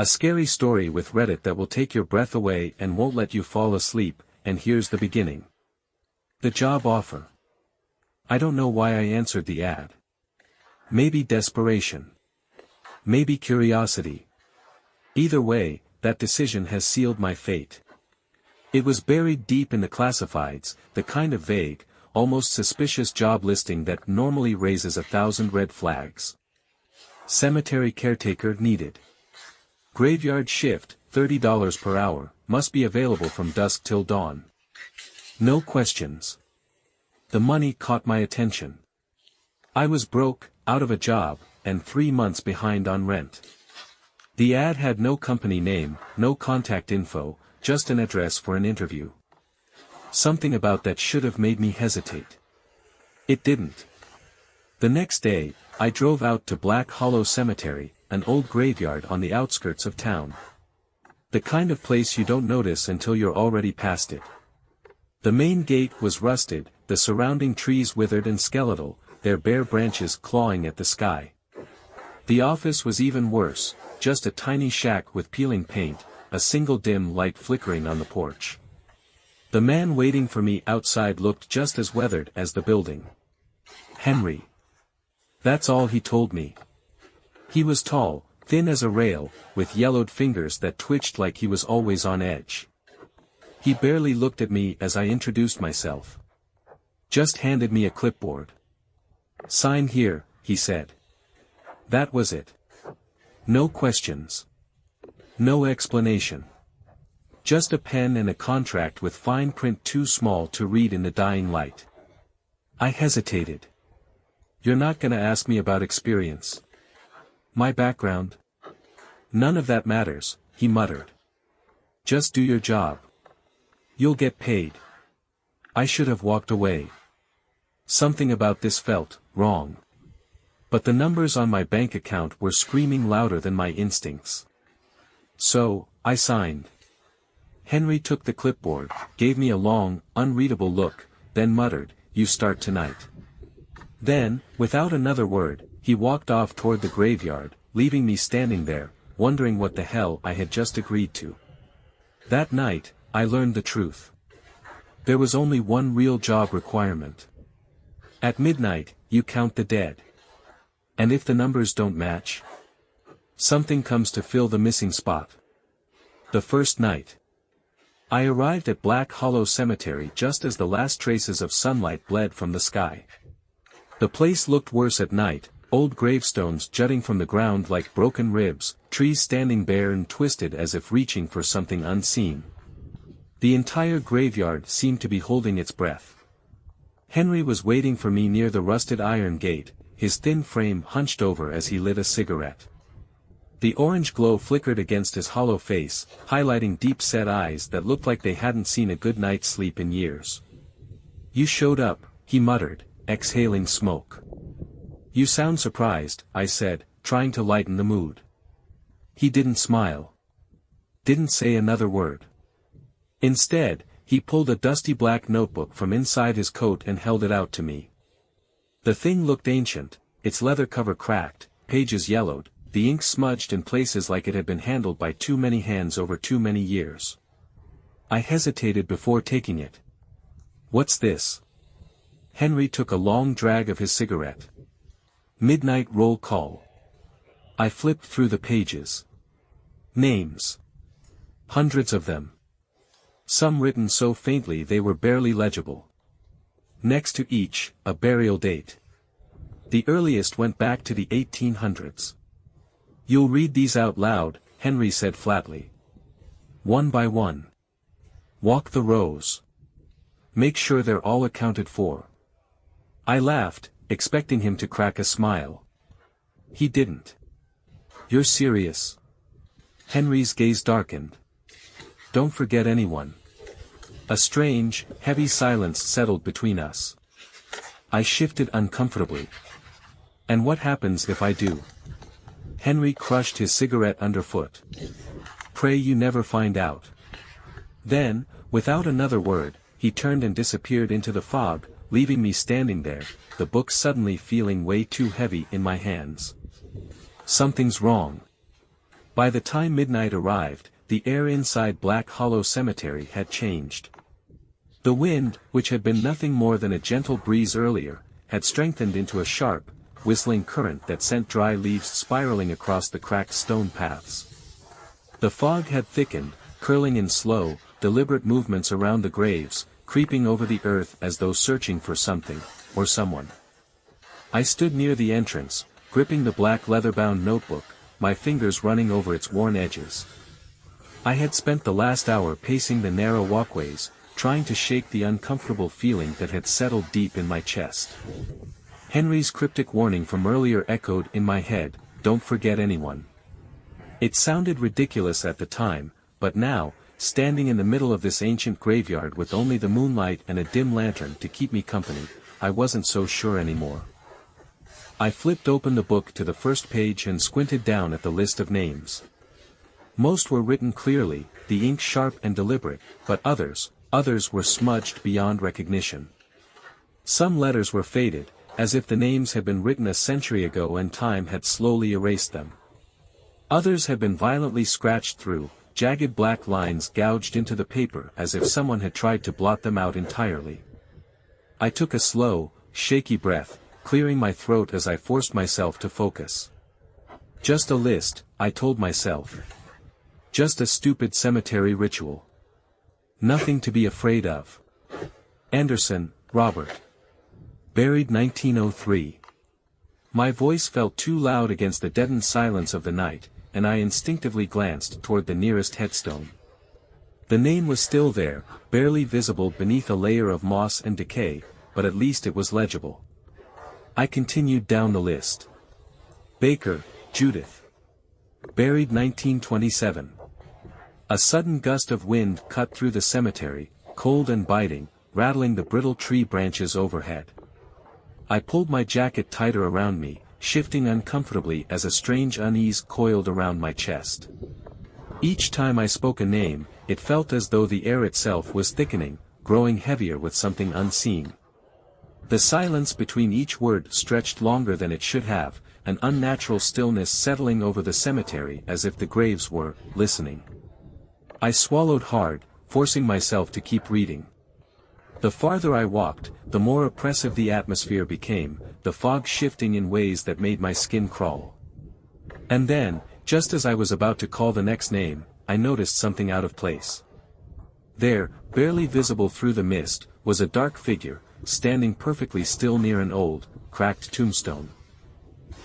A scary story with Reddit that will take your breath away and won't let you fall asleep, and here's the beginning. The job offer. I don't know why I answered the ad. Maybe desperation. Maybe curiosity. Either way, that decision has sealed my fate. It was buried deep in the classifieds, the kind of vague, almost suspicious job listing that normally raises 1,000 red flags. Cemetery caretaker needed. Graveyard shift, $30 per hour, must be available from dusk till dawn. No questions. The money caught my attention. I was broke, out of a job, and 3 months behind on rent. The ad had no company name, no contact info, just an address for an interview. Something about that should have made me hesitate. It didn't. The next day, I drove out to Black Hollow Cemetery, an old graveyard on the outskirts of town. The kind of place you don't notice until you're already past it. The main gate was rusted, the surrounding trees withered and skeletal, their bare branches clawing at the sky. The office was even worse, just a tiny shack with peeling paint, a single dim light flickering on the porch. The man waiting for me outside looked just as weathered as the building. Henry. That's all he told me. He was tall, thin as a rail, with yellowed fingers that twitched like he was always on edge. He barely looked at me as I introduced myself. Just handed me a clipboard. Sign here, he said. That was it. No questions. No explanation. Just a pen and a contract with fine print too small to read in the dying light. I hesitated. You're not gonna ask me about experience? My background? None of that matters, he muttered. Just do your job. You'll get paid. I should have walked away. Something about this felt wrong. But the numbers on my bank account were screaming louder than my instincts. So, I signed. Henry took the clipboard, gave me a long, unreadable look, then muttered, "You start tonight." Then, without another word, he walked off toward the graveyard, leaving me standing there, wondering what the hell I had just agreed to. That night, I learned the truth. There was only one real job requirement. At midnight, you count the dead. And if the numbers don't match, something comes to fill the missing spot. The first night. I arrived at Black Hollow Cemetery just as the last traces of sunlight bled from the sky. The place looked worse at night, old gravestones jutting from the ground like broken ribs, trees standing bare and twisted as if reaching for something unseen. The entire graveyard seemed to be holding its breath. Henry was waiting for me near the rusted iron gate, his thin frame hunched over as he lit a cigarette. The orange glow flickered against his hollow face, highlighting deep-set eyes that looked like they hadn't seen a good night's sleep in years. "You showed up," he muttered, exhaling smoke. "You sound surprised," I said, trying to lighten the mood. He didn't smile. Didn't say another word. Instead, he pulled a dusty black notebook from inside his coat and held it out to me. The thing looked ancient, its leather cover cracked, pages yellowed, the ink smudged in places like it had been handled by too many hands over too many years. I hesitated before taking it. "What's this?" Henry took a long drag of his cigarette. "Midnight roll call." I flipped through the pages. Names. Hundreds of them. Some written so faintly they were barely legible. Next to each, a burial date. The earliest went back to the 1800s. "You'll read these out loud," Henry said flatly. "One by one. Walk the rows. Make sure they're all accounted for." I laughed, expecting him to crack a smile. He didn't. "You're serious?" Henry's gaze darkened. "Don't forget anyone." A strange, heavy silence settled between us. I shifted uncomfortably. "And what happens if I do?" Henry crushed his cigarette underfoot. "Pray you never find out." Then, without another word, he turned and disappeared into the fog, leaving me standing there, the book suddenly feeling way too heavy in my hands. Something's wrong. By the time midnight arrived, the air inside Black Hollow Cemetery had changed. The wind, which had been nothing more than a gentle breeze earlier, had strengthened into a sharp, whistling current that sent dry leaves spiraling across the cracked stone paths. The fog had thickened, curling in slow, deliberate movements around the graves, creeping over the earth as though searching for something, or someone. I stood near the entrance, gripping the black leather-bound notebook, my fingers running over its worn edges. I had spent the last hour pacing the narrow walkways, trying to shake the uncomfortable feeling that had settled deep in my chest. Henry's cryptic warning from earlier echoed in my head, "Don't forget anyone." It sounded ridiculous at the time, but now, standing in the middle of this ancient graveyard with only the moonlight and a dim lantern to keep me company, I wasn't so sure anymore. I flipped open the book to the first page and squinted down at the list of names. Most were written clearly, the ink sharp and deliberate, but others were smudged beyond recognition. Some letters were faded, as if the names had been written a century ago and time had slowly erased them. Others had been violently scratched through, jagged black lines gouged into the paper as if someone had tried to blot them out entirely. I took a slow, shaky breath, clearing my throat as I forced myself to focus. Just a list, I told myself. Just a stupid cemetery ritual. Nothing to be afraid of. Anderson, Robert. Buried 1903. My voice felt too loud against the deadened silence of the night, and I instinctively glanced toward the nearest headstone. The name was still there, barely visible beneath a layer of moss and decay, but at least it was legible. I continued down the list. Baker, Judith. Buried 1927. A sudden gust of wind cut through the cemetery, cold and biting, rattling the brittle tree branches overhead. I pulled my jacket tighter around me, shifting uncomfortably as a strange unease coiled around my chest. Each time I spoke a name, it felt as though the air itself was thickening, growing heavier with something unseen. The silence between each word stretched longer than it should have, an unnatural stillness settling over the cemetery as if the graves were listening. I swallowed hard, forcing myself to keep reading. The farther I walked, the more oppressive the atmosphere became, the fog shifting in ways that made my skin crawl. And then, just as I was about to call the next name, I noticed something out of place. There, barely visible through the mist, was a dark figure, standing perfectly still near an old, cracked tombstone.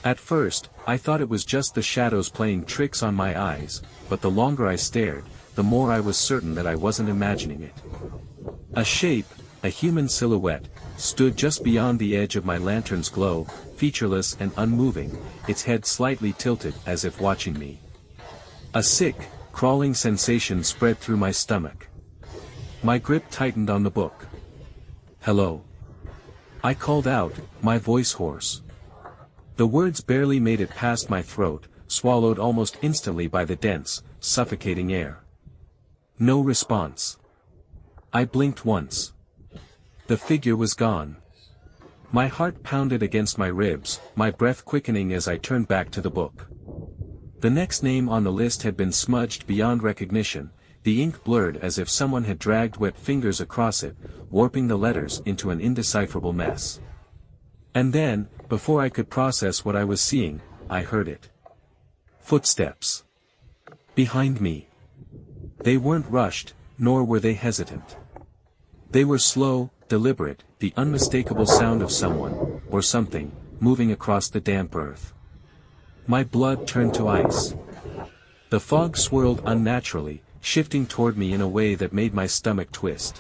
At first, I thought it was just the shadows playing tricks on my eyes, but the longer I stared, the more I was certain that I wasn't imagining it. A shape, a human silhouette, stood just beyond the edge of my lantern's glow, featureless and unmoving, its head slightly tilted as if watching me. A sick, crawling sensation spread through my stomach. My grip tightened on the book. "Hello." I called out, my voice hoarse. The words barely made it past my throat, swallowed almost instantly by the dense, suffocating air. No response. I blinked once. The figure was gone. My heart pounded against my ribs, my breath quickening as I turned back to the book. The next name on the list had been smudged beyond recognition, the ink blurred as if someone had dragged wet fingers across it, warping the letters into an indecipherable mess. And then, before I could process what I was seeing, I heard it. Footsteps. Behind me. They weren't rushed, nor were they hesitant. They were slow, deliberate, the unmistakable sound of someone, or something, moving across the damp earth. My blood turned to ice. The fog swirled unnaturally, shifting toward me in a way that made my stomach twist.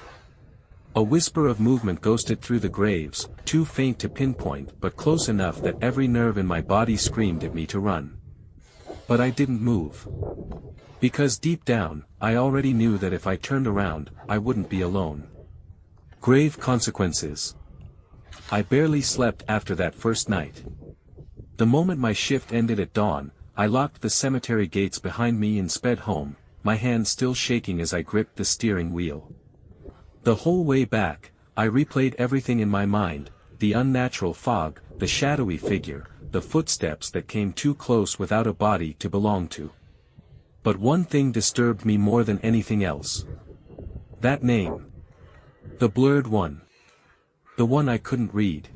A whisper of movement ghosted through the graves, too faint to pinpoint but close enough that every nerve in my body screamed at me to run. But I didn't move. Because deep down, I already knew that if I turned around, I wouldn't be alone. Grave consequences. I barely slept after that first night. The moment my shift ended at dawn, I locked the cemetery gates behind me and sped home, my hand still shaking as I gripped the steering wheel. The whole way back, I replayed everything in my mind, the unnatural fog, the shadowy figure, the footsteps that came too close without a body to belong to. But one thing disturbed me more than anything else. That name. The blurred one. The one I couldn't read.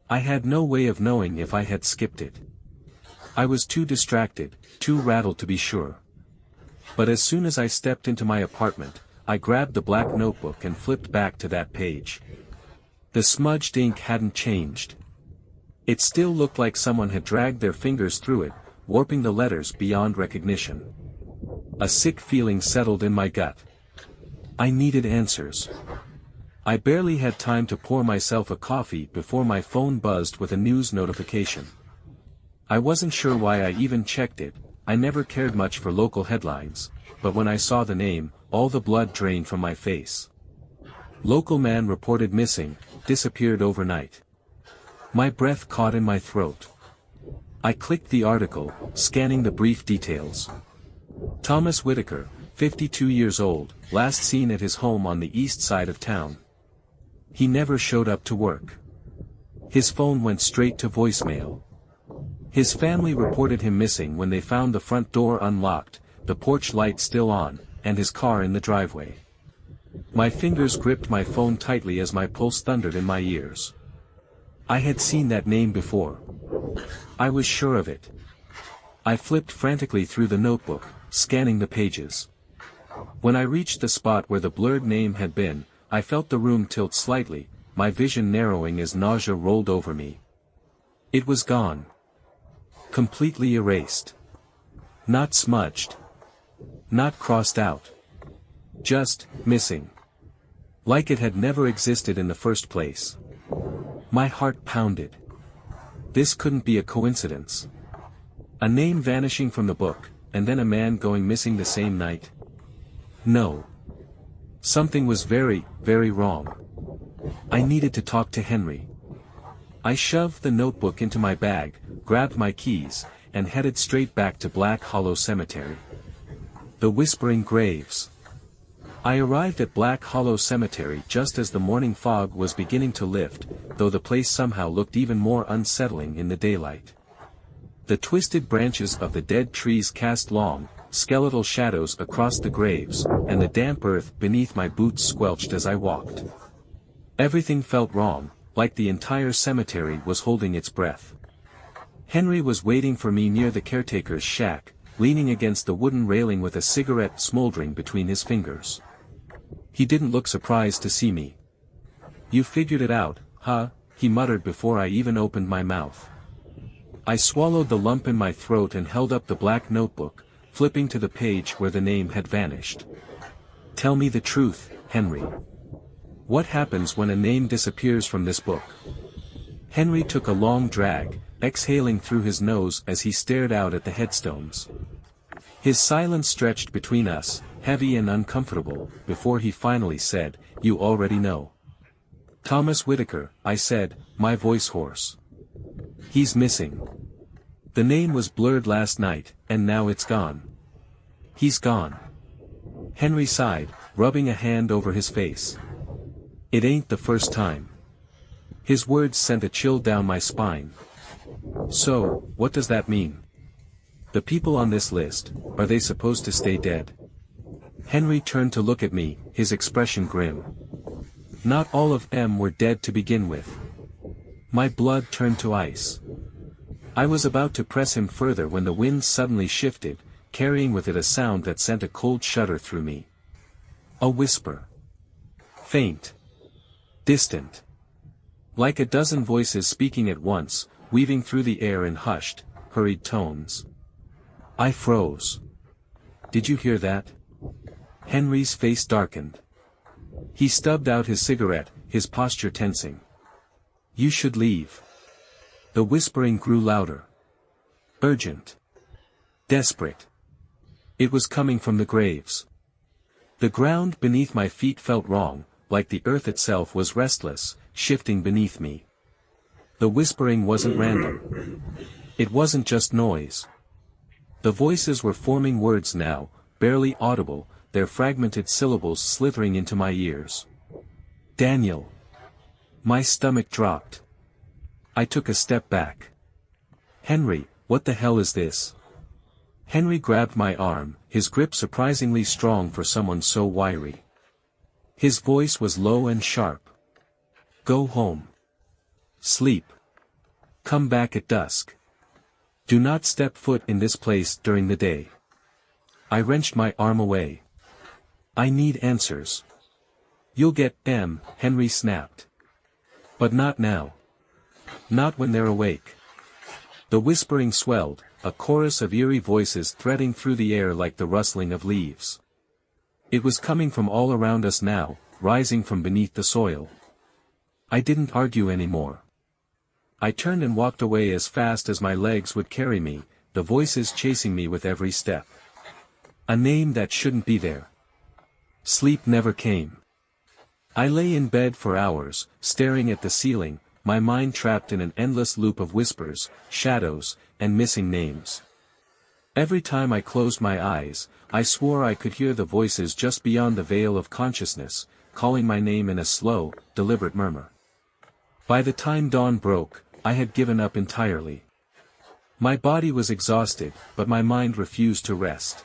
I had no way of knowing if I had skipped it. I was too distracted, too rattled to be sure. But as soon as I stepped into my apartment, I grabbed the black notebook and flipped back to that page. The smudged ink hadn't changed. It still looked like someone had dragged their fingers through it, warping the letters beyond recognition. A sick feeling settled in my gut. I needed answers. I barely had time to pour myself a coffee before my phone buzzed with a news notification. I wasn't sure why I even checked it. I never cared much for local headlines, but when I saw the name, all the blood drained from my face. Local man reported missing, disappeared overnight. My breath caught in my throat. I clicked the article, scanning the brief details. Thomas Whitaker, 52 years old, last seen at his home on the east side of town. He never showed up to work. His phone went straight to voicemail. His family reported him missing when they found the front door unlocked, the porch light still on, and his car in the driveway. My fingers gripped my phone tightly as my pulse thundered in my ears. I had seen that name before. I was sure of it. I flipped frantically through the notebook, scanning the pages. When I reached the spot where the blurred name had been, I felt the room tilt slightly, my vision narrowing as nausea rolled over me. It was gone. Completely erased. Not smudged. Not crossed out. Just, missing. Like it had never existed in the first place. My heart pounded. This couldn't be a coincidence. A name vanishing from the book, and then a man going missing the same night. No. Something was very, very wrong. I needed to talk to Henry. I shoved the notebook into my bag, grabbed my keys, and headed straight back to Black Hollow Cemetery. The Whispering Graves. I arrived at Black Hollow Cemetery just as the morning fog was beginning to lift, though the place somehow looked even more unsettling in the daylight. The twisted branches of the dead trees cast long, skeletal shadows across the graves, and the damp earth beneath my boots squelched as I walked. Everything felt wrong, like the entire cemetery was holding its breath. Henry was waiting for me near the caretaker's shack, leaning against the wooden railing with a cigarette smoldering between his fingers. He didn't look surprised to see me. "You figured it out, huh?" he muttered before I even opened my mouth. I swallowed the lump in my throat and held up the black notebook, flipping to the page where the name had vanished. "Tell me the truth, Henry. What happens when a name disappears from this book?" Henry took a long drag, exhaling through his nose as he stared out at the headstones. His silence stretched between us, heavy and uncomfortable, before he finally said, "You already know." "Thomas Whitaker," I said, my voice hoarse. "He's missing. The name was blurred last night, and now it's gone. He's gone." Henry sighed, rubbing a hand over his face. "It ain't the first time." His words sent a chill down my spine. "So, what does that mean? The people on this list, are they supposed to stay dead?" Henry turned to look at me, his expression grim. "Not all of them were dead to begin with." My blood turned to ice. I was about to press him further when the wind suddenly shifted, carrying with it a sound that sent a cold shudder through me. A whisper. Faint. Distant. Like a dozen voices speaking at once, weaving through the air in hushed, hurried tones. I froze. "Did you hear that?" Henry's face darkened. He stubbed out his cigarette, his posture tensing. "You should leave." The whispering grew louder. Urgent. Desperate. It was coming from the graves. The ground beneath my feet felt wrong, like the earth itself was restless, shifting beneath me. The whispering wasn't random. It wasn't just noise. The voices were forming words now, barely audible, their fragmented syllables slithering into my ears. "Daniel." My stomach dropped. I took a step back. "Henry, what the hell is this?" Henry grabbed my arm, his grip surprisingly strong for someone so wiry. His voice was low and sharp. Go home. Sleep. Come back at dusk. Do not step foot in this place during the day. I wrenched my arm away. I need answers. You'll get them, Henry snapped. But not now. Not when they're awake. The whispering swelled, a chorus of eerie voices threading through the air like the rustling of leaves. It was coming from all around us now, rising from beneath the soil. I didn't argue anymore. I turned and walked away as fast as my legs would carry me, the voices chasing me with every step. A name that shouldn't be there. Sleep never came. I lay in bed for hours, staring at the ceiling, my mind trapped in an endless loop of whispers, shadows, and missing names. Every time I closed my eyes, I swore I could hear the voices just beyond the veil of consciousness, calling my name in a slow, deliberate murmur. By the time dawn broke, I had given up entirely. My body was exhausted, but my mind refused to rest.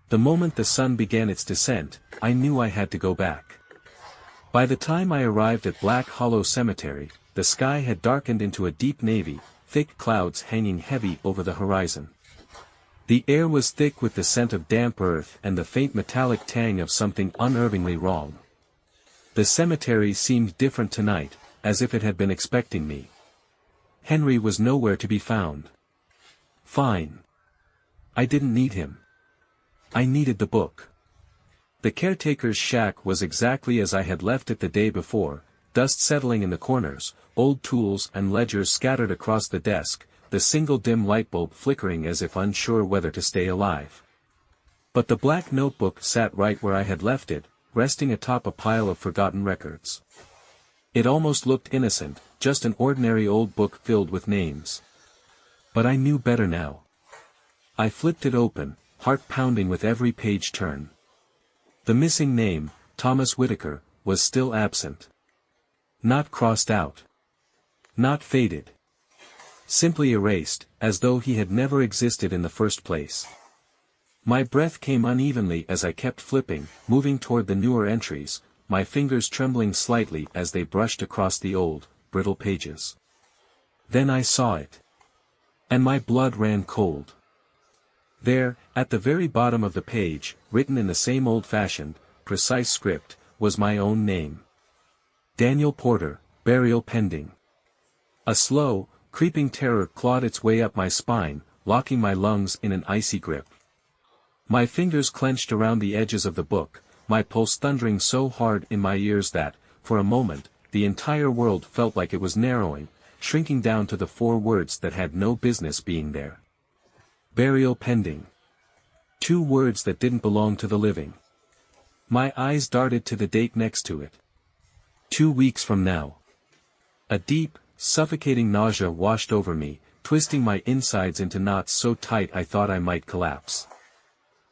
The moment the sun began its descent, I knew I had to go back. By the time I arrived at Black Hollow Cemetery, the sky had darkened into a deep navy, thick clouds hanging heavy over the horizon. The air was thick with the scent of damp earth and the faint metallic tang of something unnervingly wrong. The cemetery seemed different tonight, as if it had been expecting me. Henry was nowhere to be found. Fine. I didn't need him. I needed the book. The caretaker's shack was exactly as I had left it the day before, dust settling in the corners, old tools and ledgers scattered across the desk, the single dim light bulb flickering as if unsure whether to stay alive. But the black notebook sat right where I had left it, resting atop a pile of forgotten records. It almost looked innocent, just an ordinary old book filled with names. But I knew better now. I flipped it open, heart pounding with every page turn. The missing name, Thomas Whitaker, was still absent. Not crossed out. Not faded. Simply erased, as though he had never existed in the first place. My breath came unevenly as I kept flipping, moving toward the newer entries, my fingers trembling slightly as they brushed across the old, brittle pages. Then I saw it. And my blood ran cold. There, at the very bottom of the page, written in the same old-fashioned, precise script, was my own name. Daniel Porter, burial pending. A slow, creeping terror clawed its way up my spine, locking my lungs in an icy grip. My fingers clenched around the edges of the book, my pulse thundering so hard in my ears that, for a moment, the entire world felt like it was narrowing, shrinking down to the 4 words that had no business being there. Burial pending. 2 words that didn't belong to the living. My eyes darted to the date next to it. 2 weeks from now. A deep, suffocating nausea washed over me, twisting my insides into knots so tight I thought I might collapse.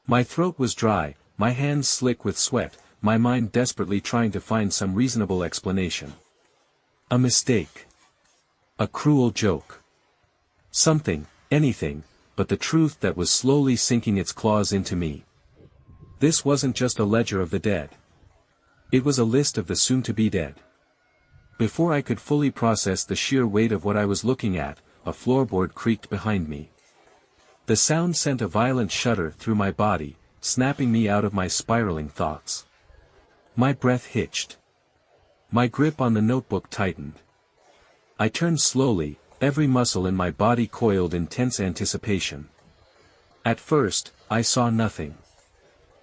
My throat was dry, my hands slick with sweat, my mind desperately trying to find some reasonable explanation. A mistake. A cruel joke. Something, anything, but the truth that was slowly sinking its claws into me. This wasn't just a ledger of the dead. It was a list of the soon-to-be dead. Before I could fully process the sheer weight of what I was looking at, a floorboard creaked behind me. The sound sent a violent shudder through my body, snapping me out of my spiraling thoughts. My breath hitched. My grip on the notebook tightened. I turned slowly, every muscle in my body coiled in tense anticipation. At first, I saw nothing.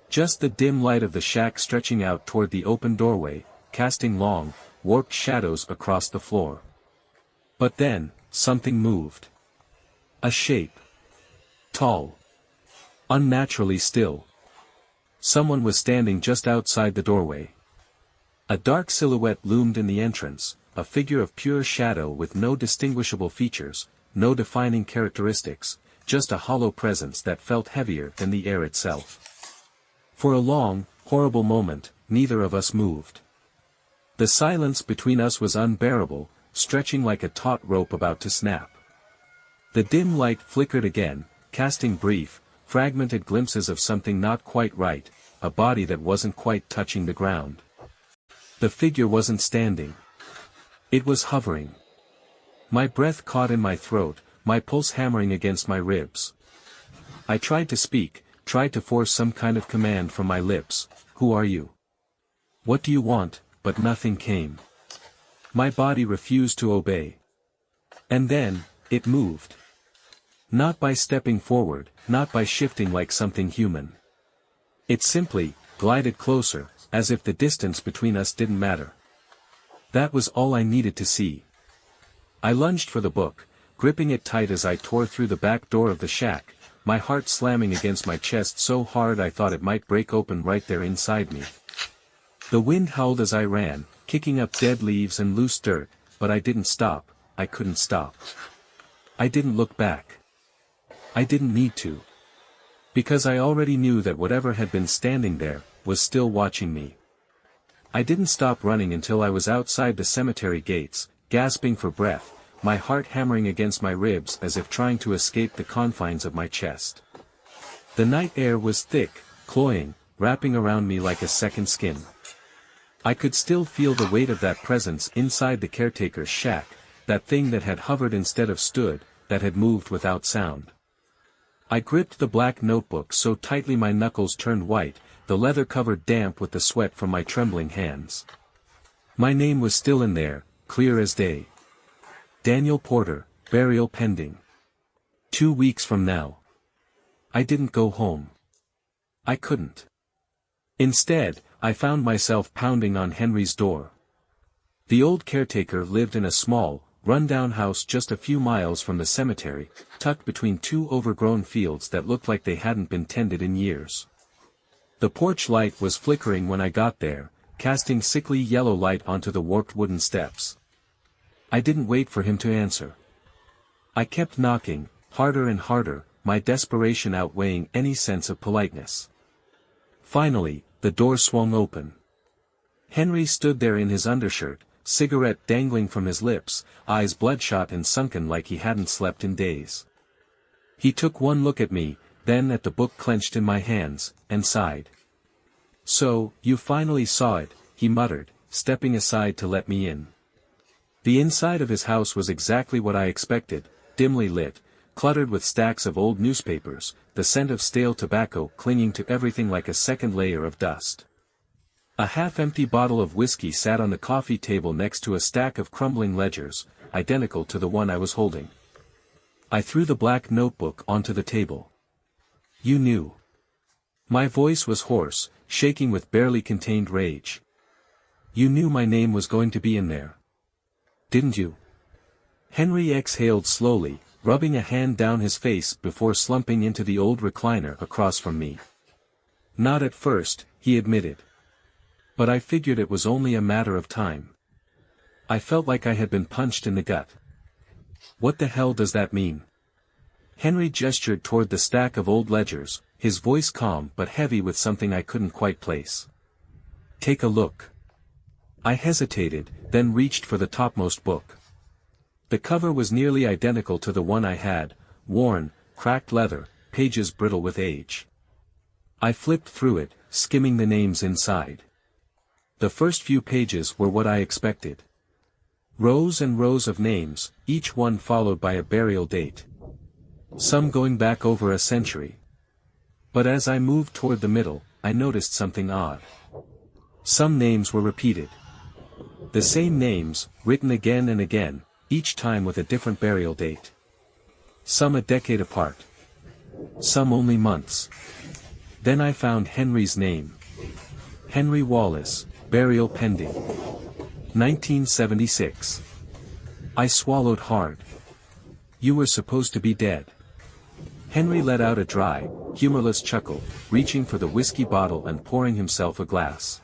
Just the dim light of the shack stretching out toward the open doorway, casting long, warped shadows across the floor. But then, something moved. A shape. Tall. Unnaturally still. Someone was standing just outside the doorway. A dark silhouette loomed in the entrance, a figure of pure shadow with no distinguishable features, no defining characteristics, just a hollow presence that felt heavier than the air itself. For a long, horrible moment, neither of us moved. The silence between us was unbearable, stretching like a taut rope about to snap. The dim light flickered again, casting brief, fragmented glimpses of something not quite right, a body that wasn't quite touching the ground. The figure wasn't standing. It was hovering. My breath caught in my throat, my pulse hammering against my ribs. I tried to speak, tried to force some kind of command from my lips. Who are you? What do you want? But nothing came. My body refused to obey. And then, it moved. Not by stepping forward, not by shifting like something human. It simply glided closer, as if the distance between us didn't matter. That was all I needed to see. I lunged for the book, gripping it tight as I tore through the back door of the shack, my heart slamming against my chest so hard I thought it might break open right there inside me. The wind howled as I ran, kicking up dead leaves and loose dirt, but I didn't stop. I couldn't stop. I didn't look back. I didn't need to. Because I already knew that whatever had been standing there, was still watching me. I didn't stop running until I was outside the cemetery gates, gasping for breath, my heart hammering against my ribs as if trying to escape the confines of my chest. The night air was thick, cloying, wrapping around me like a second skin. I could still feel the weight of that presence inside the caretaker's shack, that thing that had hovered instead of stood, that had moved without sound. I gripped the black notebook so tightly my knuckles turned white, the leather covered damp with the sweat from my trembling hands. My name was still in there, clear as day. Daniel Porter, burial pending. 2 weeks from now. I didn't go home. I couldn't. Instead, I found myself pounding on Henry's door. The old caretaker lived in a small, run-down house just a few miles from the cemetery, tucked between two overgrown fields that looked like they hadn't been tended in years. The porch light was flickering when I got there, casting sickly yellow light onto the warped wooden steps. I didn't wait for him to answer. I kept knocking, harder and harder, my desperation outweighing any sense of politeness. Finally, the door swung open. Henry stood there in his undershirt, cigarette dangling from his lips, eyes bloodshot and sunken like he hadn't slept in days. He took one look at me, then at the book clenched in my hands, and sighed. "So, you finally saw it," he muttered, stepping aside to let me in. The inside of his house was exactly what I expected, dimly lit, cluttered with stacks of old newspapers, the scent of stale tobacco clinging to everything like a second layer of dust. A half-empty bottle of whiskey sat on the coffee table next to a stack of crumbling ledgers, identical to the one I was holding. I threw the black notebook onto the table. "You knew." My voice was hoarse, shaking with barely contained rage. "You knew my name was going to be in there. Didn't you?" Henry exhaled slowly, rubbing a hand down his face before slumping into the old recliner across from me. "Not at first," he admitted. "But I figured it was only a matter of time. I felt like I had been punched in the gut." "What the hell does that mean?" Henry gestured toward the stack of old ledgers, his voice calm but heavy with something I couldn't quite place. "Take a look." I hesitated, then reached for the topmost book. The cover was nearly identical to the one I had, worn, cracked leather, pages brittle with age. I flipped through it, skimming the names inside. The first few pages were what I expected. Rows and rows of names, each one followed by a burial date. Some going back over a century. But as I moved toward the middle, I noticed something odd. Some names were repeated. The same names, written again and again, each time with a different burial date. Some a decade apart. Some only months. Then I found Henry's name. Henry Wallace, burial pending. 1976. I swallowed hard. "You were supposed to be dead." Henry let out a dry, humorless chuckle, reaching for the whiskey bottle and pouring himself a glass.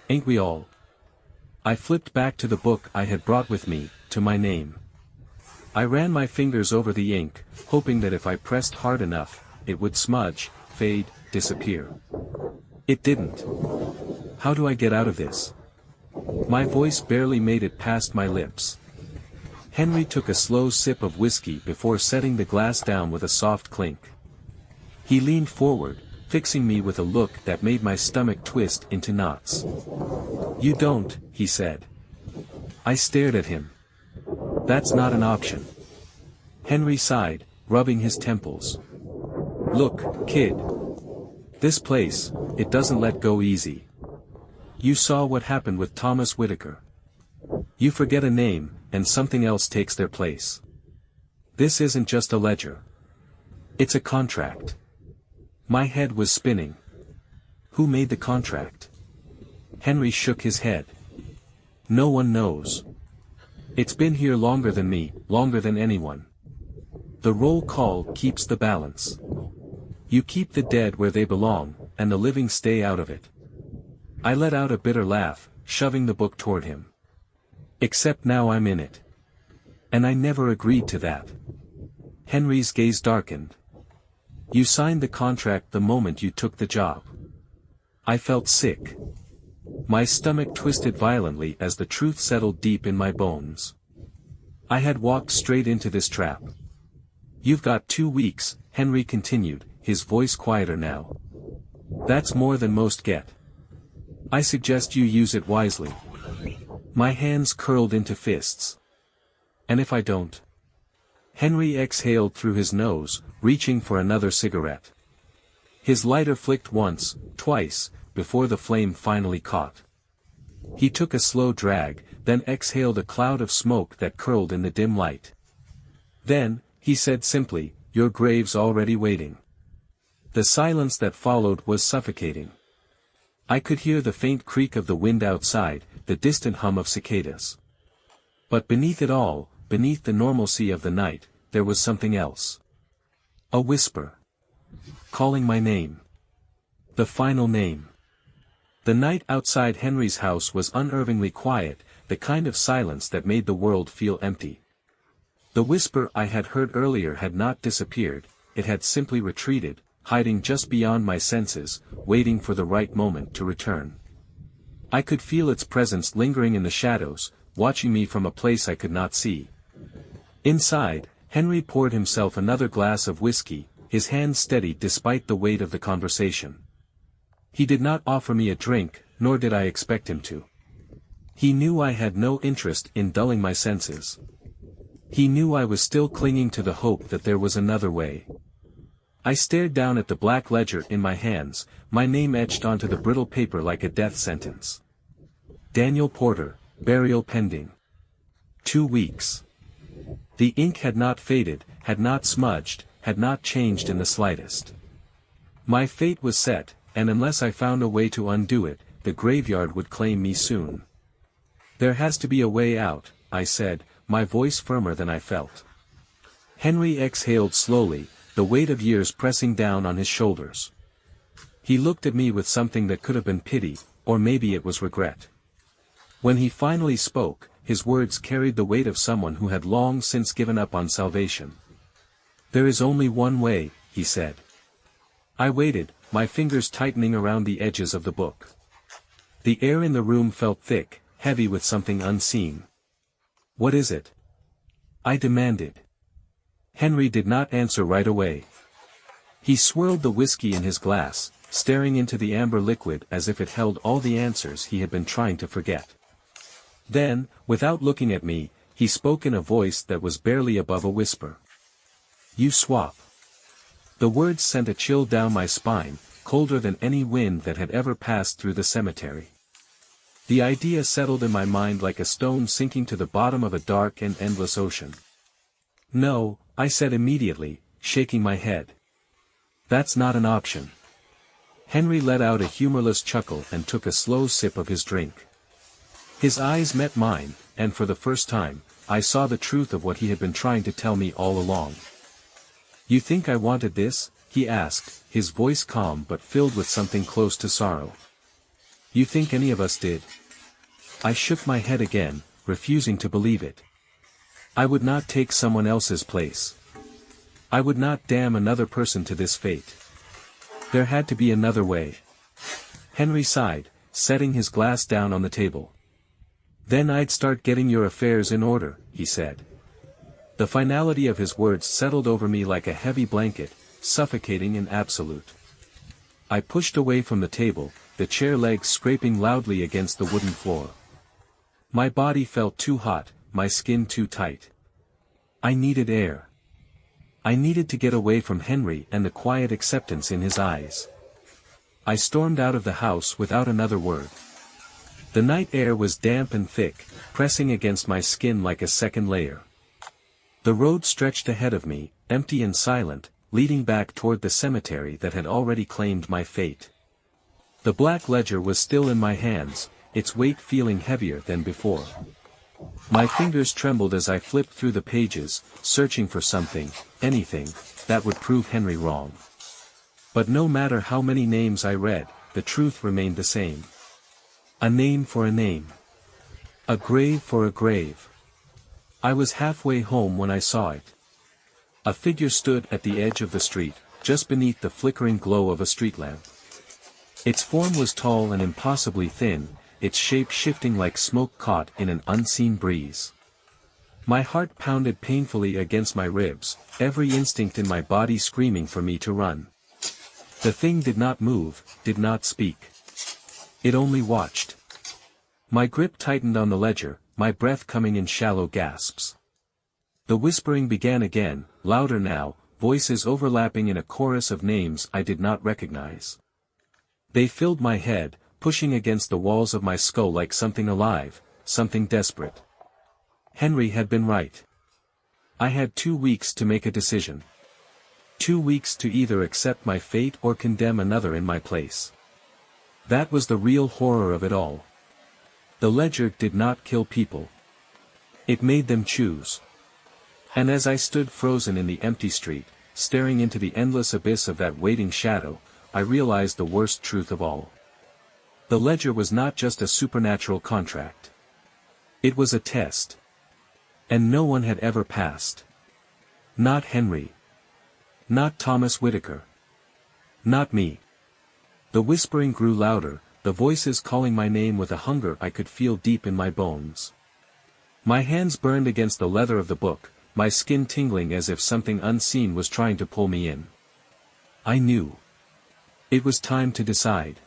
"Ain't we all?" I flipped back to the book I had brought with me, to my name. I ran my fingers over the ink, hoping that if I pressed hard enough, it would smudge, fade, disappear. It didn't. How do I get out of this? My voice barely made it past my lips. Henry took a slow sip of whiskey before setting the glass down with a soft clink. He leaned forward, fixing me with a look that made my stomach twist into knots. "You don't," he said. I stared at him. "That's not an option." Henry sighed, rubbing his temples. "Look, kid. This place, it doesn't let go easy. You saw what happened with Thomas Whitaker. You forget a name, and something else takes their place. This isn't just a ledger. It's a contract." My head was spinning. Who made the contract? Henry shook his head. "No one knows. It's been here longer than me, longer than anyone. The roll call keeps the balance. You keep the dead where they belong, and the living stay out of it." I let out a bitter laugh, shoving the book toward him. "Except now I'm in it. And I never agreed to that." Henry's gaze darkened. "You signed the contract the moment you took the job." I felt sick. My stomach twisted violently as the truth settled deep in my bones. I had walked straight into this trap. "You've got 2 weeks, Henry continued, his voice quieter now. "That's more than most get. I suggest you use it wisely." My hands curled into fists. "And if I don't?" Henry exhaled through his nose, reaching for another cigarette. His lighter flicked once, twice, before the flame finally caught. He took a slow drag, then exhaled a cloud of smoke that curled in the dim light. "Then," he said simply, "your grave's already waiting." The silence that followed was suffocating. I could hear the faint creak of the wind outside, the distant hum of cicadas. But beneath it all, beneath the normalcy of the night, there was something else. A whisper. Calling my name. The final name. The night outside Henry's house was unervingly quiet, the kind of silence that made the world feel empty. The whisper I had heard earlier had not disappeared, it had simply retreated, hiding just beyond my senses, waiting for the right moment to return. I could feel its presence lingering in the shadows, watching me from a place I could not see. Inside, Henry poured himself another glass of whiskey, his hand steady despite the weight of the conversation. He did not offer me a drink, nor did I expect him to. He knew I had no interest in dulling my senses. He knew I was still clinging to the hope that there was another way. I stared down at the black ledger in my hands, my name etched onto the brittle paper like a death sentence. Daniel Porter, burial pending. 2 weeks. The ink had not faded, had not smudged, had not changed in the slightest. My fate was set, and unless I found a way to undo it, the graveyard would claim me soon. "There has to be a way out," I said, my voice firmer than I felt. Henry exhaled slowly, the weight of years pressing down on his shoulders. He looked at me with something that could have been pity, or maybe it was regret. When he finally spoke, his words carried the weight of someone who had long since given up on salvation. "There is only one way," he said. I waited, my fingers tightening around the edges of the book. The air in the room felt thick, heavy with something unseen. "What is it?" I demanded. Henry did not answer right away. He swirled the whiskey in his glass, staring into the amber liquid as if it held all the answers he had been trying to forget. Then, without looking at me, he spoke in a voice that was barely above a whisper. "You swap." The words sent a chill down my spine, colder than any wind that had ever passed through the cemetery. The idea settled in my mind like a stone sinking to the bottom of a dark and endless ocean. "No," I said immediately, shaking my head. "That's not an option." Henry let out a humorless chuckle and took a slow sip of his drink. His eyes met mine, and for the first time, I saw the truth of what he had been trying to tell me all along. "You think I wanted this?" he asked, his voice calm but filled with something close to sorrow. "You think any of us did?" I shook my head again, refusing to believe it. I would not take someone else's place. I would not damn another person to this fate. There had to be another way. Henry sighed, setting his glass down on the table. "Then I'd start getting your affairs in order," he said. The finality of his words settled over me like a heavy blanket, suffocating and absolute. I pushed away from the table, the chair legs scraping loudly against the wooden floor. My body felt too hot, my skin too tight. I needed air. I needed to get away from Henry and the quiet acceptance in his eyes. I stormed out of the house without another word. The night air was damp and thick, pressing against my skin like a second layer. The road stretched ahead of me, empty and silent, leading back toward the cemetery that had already claimed my fate. The black ledger was still in my hands, its weight feeling heavier than before. My fingers trembled as I flipped through the pages, searching for something, anything, that would prove Henry wrong. But no matter how many names I read, the truth remained the same. A name for a name. A grave for a grave. I was halfway home when I saw it. A figure stood at the edge of the street, just beneath the flickering glow of a street lamp. Its form was tall and impossibly thin, its shape shifting like smoke caught in an unseen breeze. My heart pounded painfully against my ribs, every instinct in my body screaming for me to run. The thing did not move, did not speak. It only watched. My grip tightened on the ledger, my breath coming in shallow gasps. The whispering began again, louder now, voices overlapping in a chorus of names I did not recognize. They filled my head, pushing against the walls of my skull like something alive, something desperate. Henry had been right. I had 2 weeks to make a decision. 2 weeks to either accept my fate or condemn another in my place. That was the real horror of it all. The ledger did not kill people. It made them choose. And as I stood frozen in the empty street, staring into the endless abyss of that waiting shadow, I realized the worst truth of all. The ledger was not just a supernatural contract. It was a test. And no one had ever passed. Not Henry. Not Thomas Whitaker. Not me. The whispering grew louder, the voices calling my name with a hunger I could feel deep in my bones. My hands burned against the leather of the book, my skin tingling as if something unseen was trying to pull me in. I knew. It was time to decide.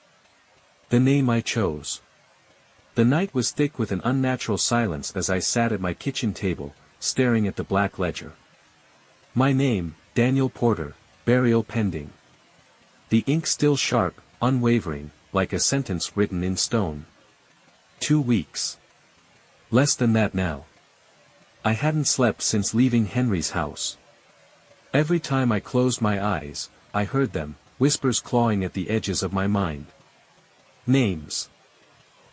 The name I chose. The night was thick with an unnatural silence as I sat at my kitchen table, staring at the black ledger. My name, Daniel Porter, burial pending. The ink still sharp, unwavering, like a sentence written in stone. 2 weeks. Less than that now. I hadn't slept since leaving Henry's house. Every time I closed my eyes, I heard them, whispers clawing at the edges of my mind. Names.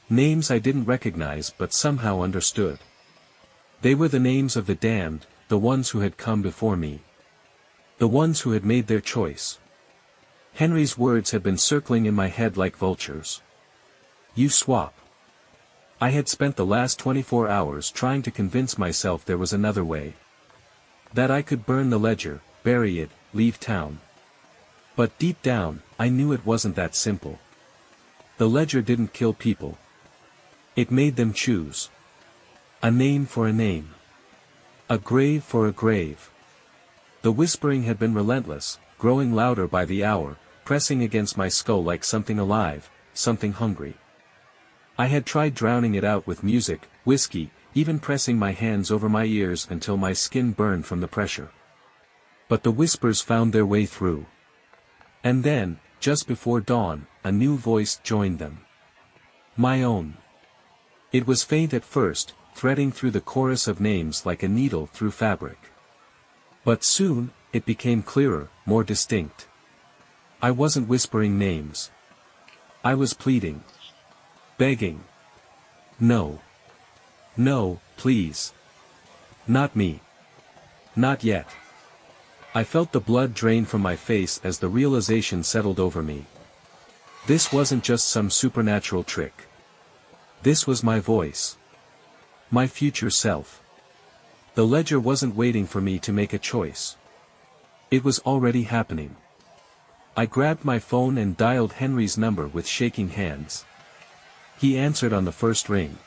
Names I didn't recognize but somehow understood. They were the names of the damned, the ones who had come before me. The ones who had made their choice. Henry's words had been circling in my head like vultures. You swap. I had spent the last 24 hours trying to convince myself there was another way. That I could burn the ledger, bury it, leave town. But deep down, I knew it wasn't that simple. The ledger didn't kill people. It made them choose. A name for a name. A grave for a grave. The whispering had been relentless, growing louder by the hour, pressing against my skull like something alive, something hungry. I had tried drowning it out with music, whiskey, even pressing my hands over my ears until my skin burned from the pressure. But the whispers found their way through. And then, just before dawn, a new voice joined them. My own. It was faint at first, threading through the chorus of names like a needle through fabric. But soon, it became clearer, more distinct. I wasn't whispering names. I was pleading. Begging. No. No, please. Not me. Not yet. I felt the blood drain from my face as the realization settled over me. This wasn't just some supernatural trick. This was my voice. My future self. The ledger wasn't waiting for me to make a choice. It was already happening. I grabbed my phone and dialed Henry's number with shaking hands. He answered on the first ring.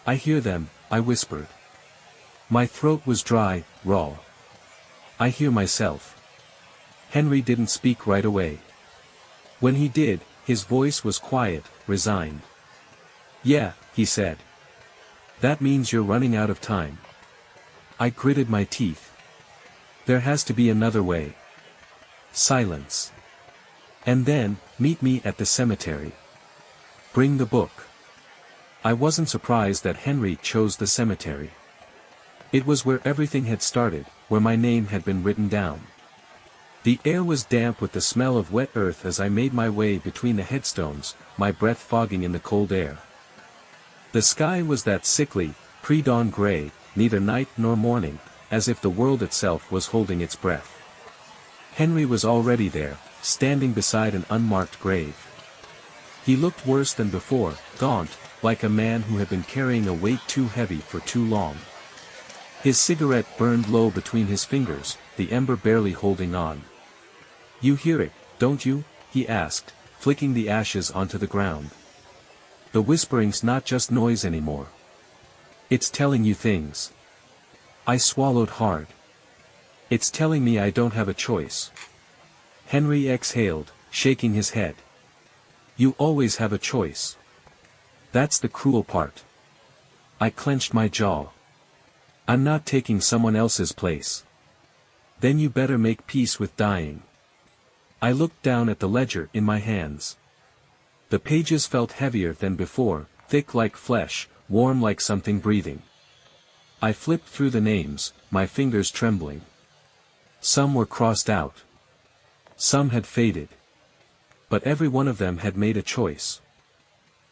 I hear them, I whispered. My throat was dry, raw. I hear myself. Henry didn't speak right away. When he did, his voice was quiet, resigned. "Yeah," he said. "That means you're running out of time." I gritted my teeth. "There has to be another way." Silence. "And then, meet me at the cemetery. Bring the book." I wasn't surprised that Henry chose the cemetery. It was where everything had started, where my name had been written down. The air was damp with the smell of wet earth as I made my way between the headstones, my breath fogging in the cold air. The sky was that sickly, pre-dawn gray, neither night nor morning, as if the world itself was holding its breath. Henry was already there, standing beside an unmarked grave. He looked worse than before, gaunt, like a man who had been carrying a weight too heavy for too long. His cigarette burned low between his fingers, the ember barely holding on. "You hear it, don't you?" he asked, flicking the ashes onto the ground. "The whispering's not just noise anymore. It's telling you things." I swallowed hard. "It's telling me I don't have a choice." Henry exhaled, shaking his head. "You always have a choice. That's the cruel part." I clenched my jaw. "I'm not taking someone else's place." "Then you better make peace with dying." I looked down at the ledger in my hands. The pages felt heavier than before, thick like flesh, warm like something breathing. I flipped through the names, my fingers trembling. Some were crossed out. Some had faded. But every one of them had made a choice.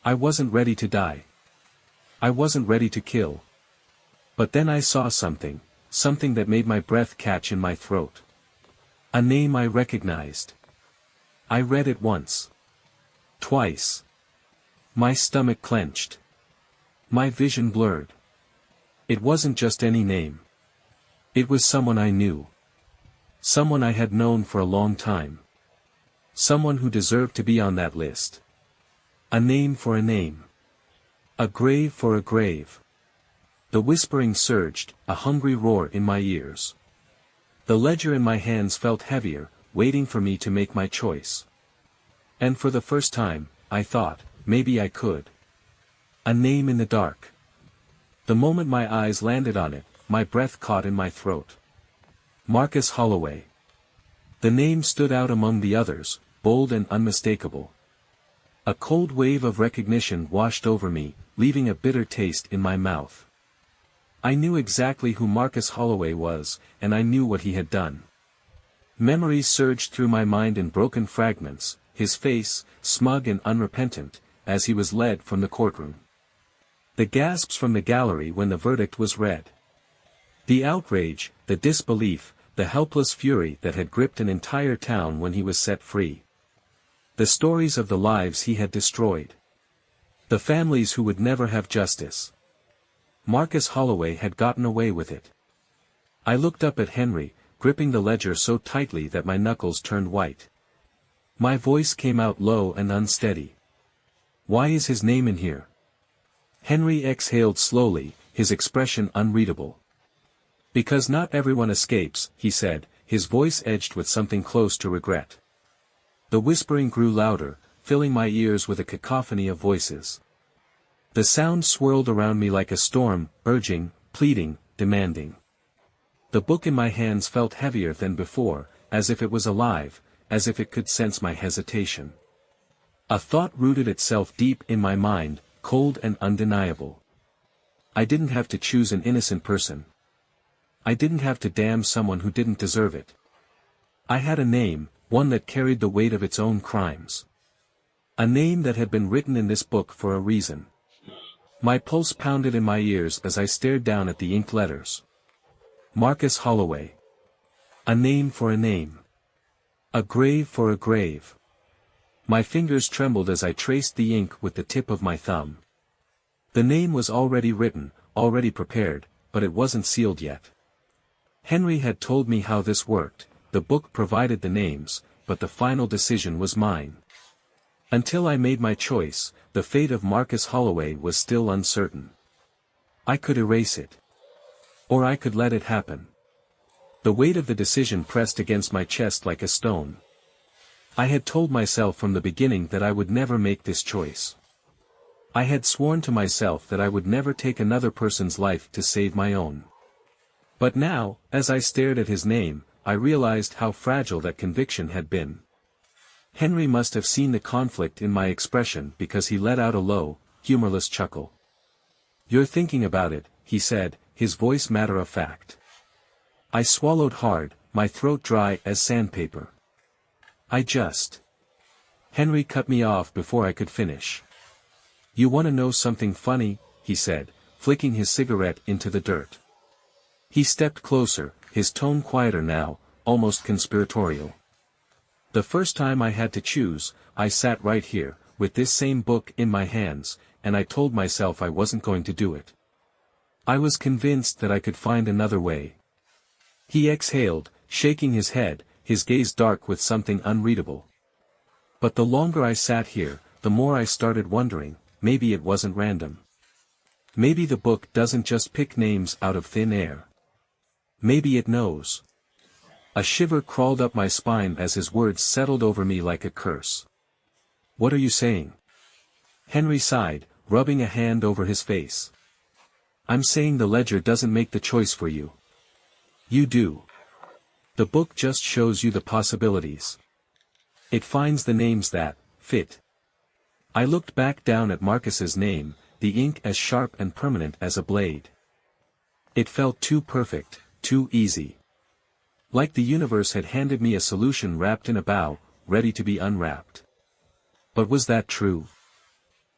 I wasn't ready to die. I wasn't ready to kill. But then I saw something, something that made my breath catch in my throat. A name I recognized. I read it once. Twice. My stomach clenched. My vision blurred. It wasn't just any name. It was someone I knew. Someone I had known for a long time. Someone who deserved to be on that list. A name for a name. A grave for a grave. The whispering surged, a hungry roar in my ears. The ledger in my hands felt heavier, waiting for me to make my choice. And for the first time, I thought, maybe I could. A name in the dark. The moment my eyes landed on it, my breath caught in my throat. Marcus Holloway. The name stood out among the others, bold and unmistakable. A cold wave of recognition washed over me, leaving a bitter taste in my mouth. I knew exactly who Marcus Holloway was, and I knew what he had done. Memories surged through my mind in broken fragments, his face, smug and unrepentant, as he was led from the courtroom. The gasps from the gallery when the verdict was read. The outrage, the disbelief, the helpless fury that had gripped an entire town when he was set free. The stories of the lives he had destroyed. The families who would never have justice. Marcus Holloway had gotten away with it. I looked up at Henry, gripping the ledger so tightly that my knuckles turned white. My voice came out low and unsteady. "Why is his name in here?" Henry exhaled slowly, his expression unreadable. "Because not everyone escapes," he said, his voice edged with something close to regret. The whispering grew louder, filling my ears with a cacophony of voices. The sound swirled around me like a storm, urging, pleading, demanding. The book in my hands felt heavier than before, as if it was alive, as if it could sense my hesitation. A thought rooted itself deep in my mind, cold and undeniable. I didn't have to choose an innocent person. I didn't have to damn someone who didn't deserve it. I had a name, one that carried the weight of its own crimes. A name that had been written in this book for a reason. My pulse pounded in my ears as I stared down at the inked letters. Marcus Holloway. A name for a name. A grave for a grave. My fingers trembled as I traced the ink with the tip of my thumb. The name was already written, already prepared, but it wasn't sealed yet. Henry had told me how this worked, the book provided the names, but the final decision was mine. Until I made my choice, the fate of Marcus Holloway was still uncertain. I could erase it. Or I could let it happen. The weight of the decision pressed against my chest like a stone. I had told myself from the beginning that I would never make this choice. I had sworn to myself that I would never take another person's life to save my own. But now, as I stared at his name, I realized how fragile that conviction had been. Henry must have seen the conflict in my expression because he let out a low, humorless chuckle. "You're thinking about it," he said, his voice matter-of-fact. I swallowed hard, my throat dry as sandpaper. Henry cut me off before I could finish. "You want to know something funny?" he said, flicking his cigarette into the dirt. He stepped closer, his tone quieter now, almost conspiratorial. "The first time I had to choose, I sat right here, with this same book in my hands, and I told myself I wasn't going to do it. I was convinced that I could find another way." He exhaled, shaking his head, his gaze dark with something unreadable. "But the longer I sat here, the more I started wondering, maybe it wasn't random. Maybe the book doesn't just pick names out of thin air. Maybe it knows." A shiver crawled up my spine as his words settled over me like a curse. "What are you saying?" Henry sighed, rubbing a hand over his face. "I'm saying the ledger doesn't make the choice for you. You do. The book just shows you the possibilities. It finds the names that fit." I looked back down at Marcus's name, the ink as sharp and permanent as a blade. It felt too perfect, too easy. Like the universe had handed me a solution wrapped in a bow, ready to be unwrapped. But was that true?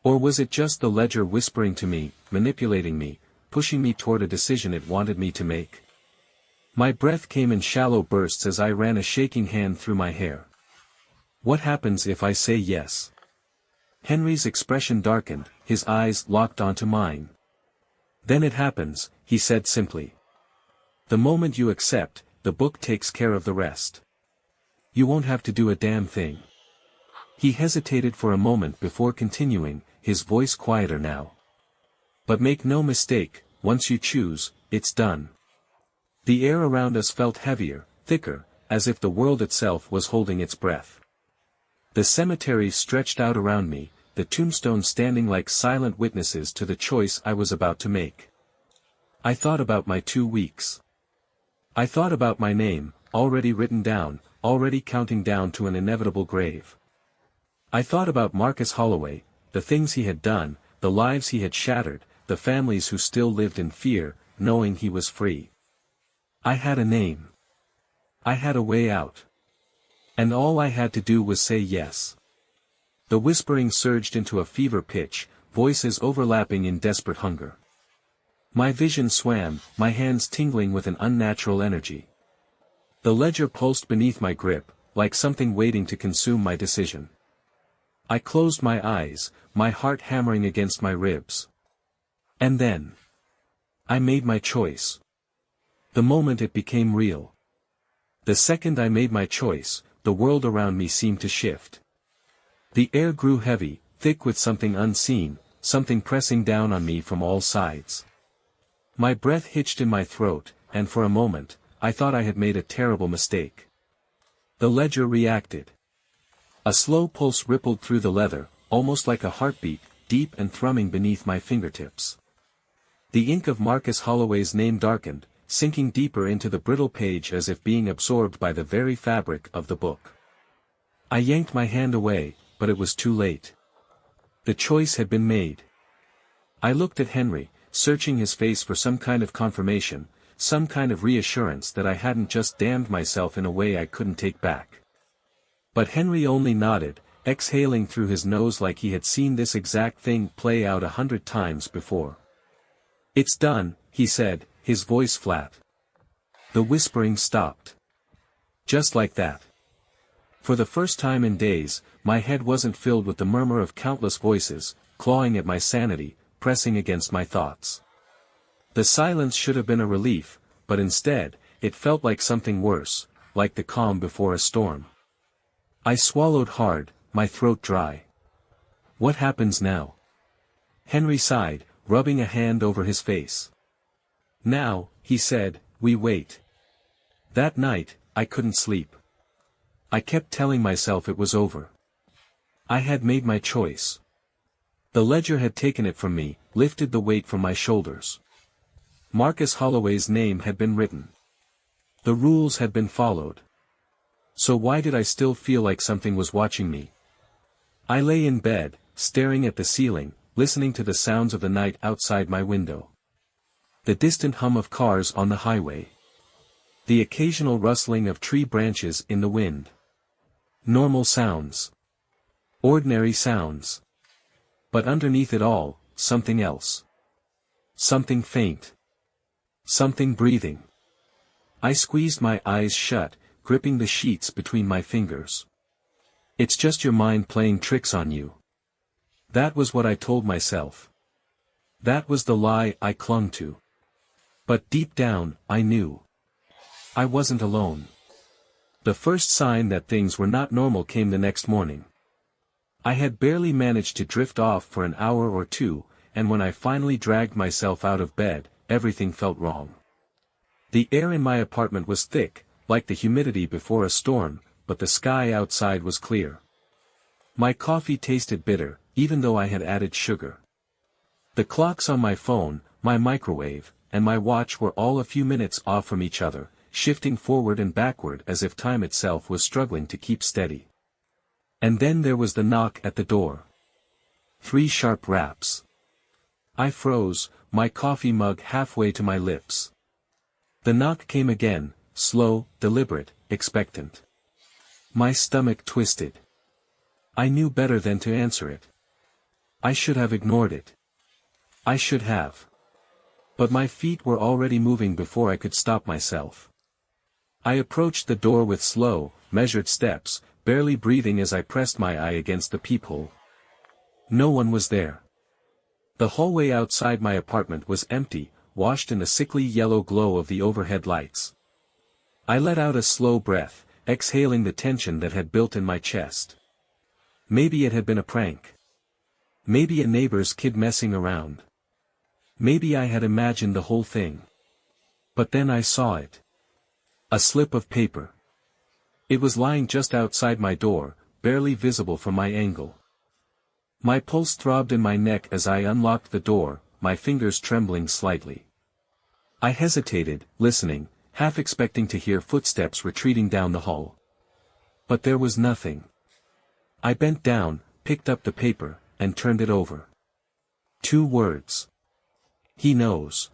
Or was it just the ledger whispering to me, manipulating me, pushing me toward a decision it wanted me to make? My breath came in shallow bursts as I ran a shaking hand through my hair. "What happens if I say yes?" Henry's expression darkened, his eyes locked onto mine. "Then it happens," he said simply. "The moment you accept, the book takes care of the rest. You won't have to do a damn thing." He hesitated for a moment before continuing, his voice quieter now. "But make no mistake, once you choose, it's done." The air around us felt heavier, thicker, as if the world itself was holding its breath. The cemetery stretched out around me, the tombstones standing like silent witnesses to the choice I was about to make. I thought about my 2 weeks. I thought about my name, already written down, already counting down to an inevitable grave. I thought about Marcus Holloway, the things he had done, the lives he had shattered, the families who still lived in fear, knowing he was free. I had a name. I had a way out. And all I had to do was say yes. The whispering surged into a fever pitch, voices overlapping in desperate hunger. My vision swam, my hands tingling with an unnatural energy. The ledger pulsed beneath my grip, like something waiting to consume my decision. I closed my eyes, my heart hammering against my ribs. And then I made my choice. The moment it became real. The second I made my choice, the world around me seemed to shift. The air grew heavy, thick with something unseen, something pressing down on me from all sides. My breath hitched in my throat, and for a moment, I thought I had made a terrible mistake. The ledger reacted. A slow pulse rippled through the leather, almost like a heartbeat, deep and thrumming beneath my fingertips. The ink of Marcus Holloway's name darkened, sinking deeper into the brittle page as if being absorbed by the very fabric of the book. I yanked my hand away, but it was too late. The choice had been made. I looked at Henry, searching his face for some kind of confirmation, some kind of reassurance that I hadn't just damned myself in a way I couldn't take back. But Henry only nodded, exhaling through his nose like he had seen this exact thing play out 100 times before. "It's done," he said, his voice flat. The whispering stopped. Just like that. For the first time in days, my head wasn't filled with the murmur of countless voices, clawing at my sanity, pressing against my thoughts. The silence should have been a relief, but instead, it felt like something worse, like the calm before a storm. I swallowed hard, my throat dry. What happens now? Henry sighed, rubbing a hand over his face. Now, he said, we wait. That night, I couldn't sleep. I kept telling myself it was over. I had made my choice. The ledger had taken it from me, lifted the weight from my shoulders. Marcus Holloway's name had been written. The rules had been followed. So why did I still feel like something was watching me? I lay in bed, staring at the ceiling, listening to the sounds of the night outside my window. The distant hum of cars on the highway. The occasional rustling of tree branches in the wind. Normal sounds. Ordinary sounds. But underneath it all, something else. Something faint. Something breathing. I squeezed my eyes shut, gripping the sheets between my fingers. It's just your mind playing tricks on you. That was what I told myself. That was the lie I clung to. But deep down, I knew. I wasn't alone. The first sign that things were not normal came the next morning. I had barely managed to drift off for an hour or two, and when I finally dragged myself out of bed, everything felt wrong. The air in my apartment was thick, like the humidity before a storm, but the sky outside was clear. My coffee tasted bitter, even though I had added sugar. The clocks on my phone, my microwave, and my watch were all a few minutes off from each other, shifting forward and backward as if time itself was struggling to keep steady. And then there was the knock at the door. 3 sharp raps. I froze, my coffee mug halfway to my lips. The knock came again, slow, deliberate, expectant. My stomach twisted. I knew better than to answer it. I should have ignored it. I should have. But my feet were already moving before I could stop myself. I approached the door with slow, measured steps, barely breathing as I pressed my eye against the peephole. No one was there. The hallway outside my apartment was empty, washed in the sickly yellow glow of the overhead lights. I let out a slow breath, exhaling the tension that had built in my chest. Maybe it had been a prank. Maybe a neighbor's kid messing around. Maybe I had imagined the whole thing. But then I saw it. A slip of paper. It was lying just outside my door, barely visible from my angle. My pulse throbbed in my neck as I unlocked the door, my fingers trembling slightly. I hesitated, listening, half expecting to hear footsteps retreating down the hall. But there was nothing. I bent down, picked up the paper, and turned it over. 2 words. He knows.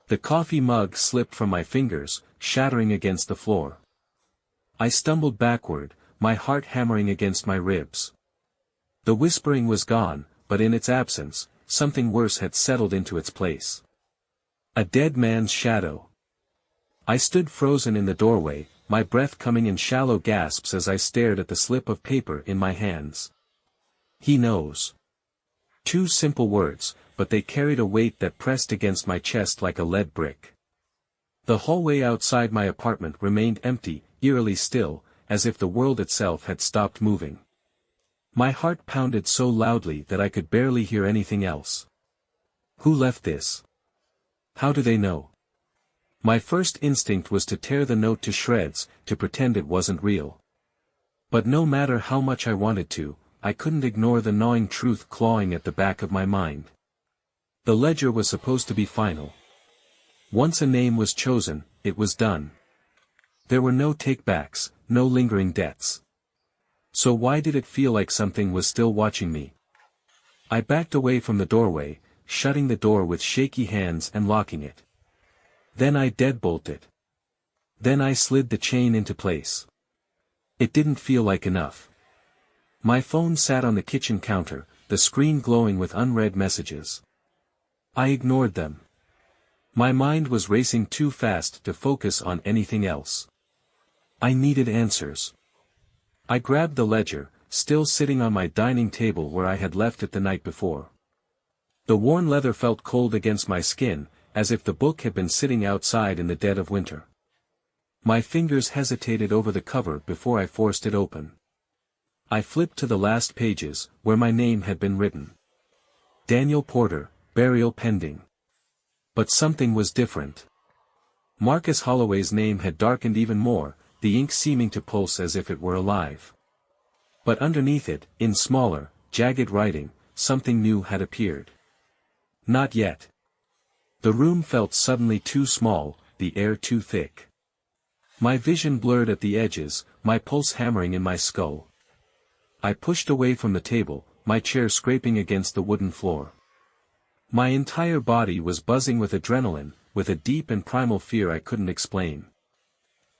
The coffee mug slipped from my fingers, shattering against the floor. I stumbled backward, my heart hammering against my ribs. The whispering was gone, but in its absence, something worse had settled into its place. A dead man's shadow. I stood frozen in the doorway, my breath coming in shallow gasps as I stared at the slip of paper in my hands. He knows. 2 simple words, but they carried a weight that pressed against my chest like a lead brick. The hallway outside my apartment remained empty, eerily still, as if the world itself had stopped moving. My heart pounded so loudly that I could barely hear anything else. Who left this? How do they know? My first instinct was to tear the note to shreds, to pretend it wasn't real. But no matter how much I wanted to, I couldn't ignore the gnawing truth clawing at the back of my mind. The ledger was supposed to be final. Once a name was chosen, it was done. There were no takebacks, no lingering debts. So why did it feel like something was still watching me? I backed away from the doorway, shutting the door with shaky hands and locking it. Then I deadbolted. Then I slid the chain into place. It didn't feel like enough. My phone sat on the kitchen counter, the screen glowing with unread messages. I ignored them. My mind was racing too fast to focus on anything else. I needed answers. I grabbed the ledger, still sitting on my dining table where I had left it the night before. The worn leather felt cold against my skin, as if the book had been sitting outside in the dead of winter. My fingers hesitated over the cover before I forced it open. I flipped to the last pages, where my name had been written. Daniel Porter, burial pending. But something was different. Marcus Holloway's name had darkened even more, the ink seeming to pulse as if it were alive. But underneath it, in smaller, jagged writing, something new had appeared. Not yet. The room felt suddenly too small, the air too thick. My vision blurred at the edges, my pulse hammering in my skull. I pushed away from the table, my chair scraping against the wooden floor. My entire body was buzzing with adrenaline, with a deep and primal fear I couldn't explain.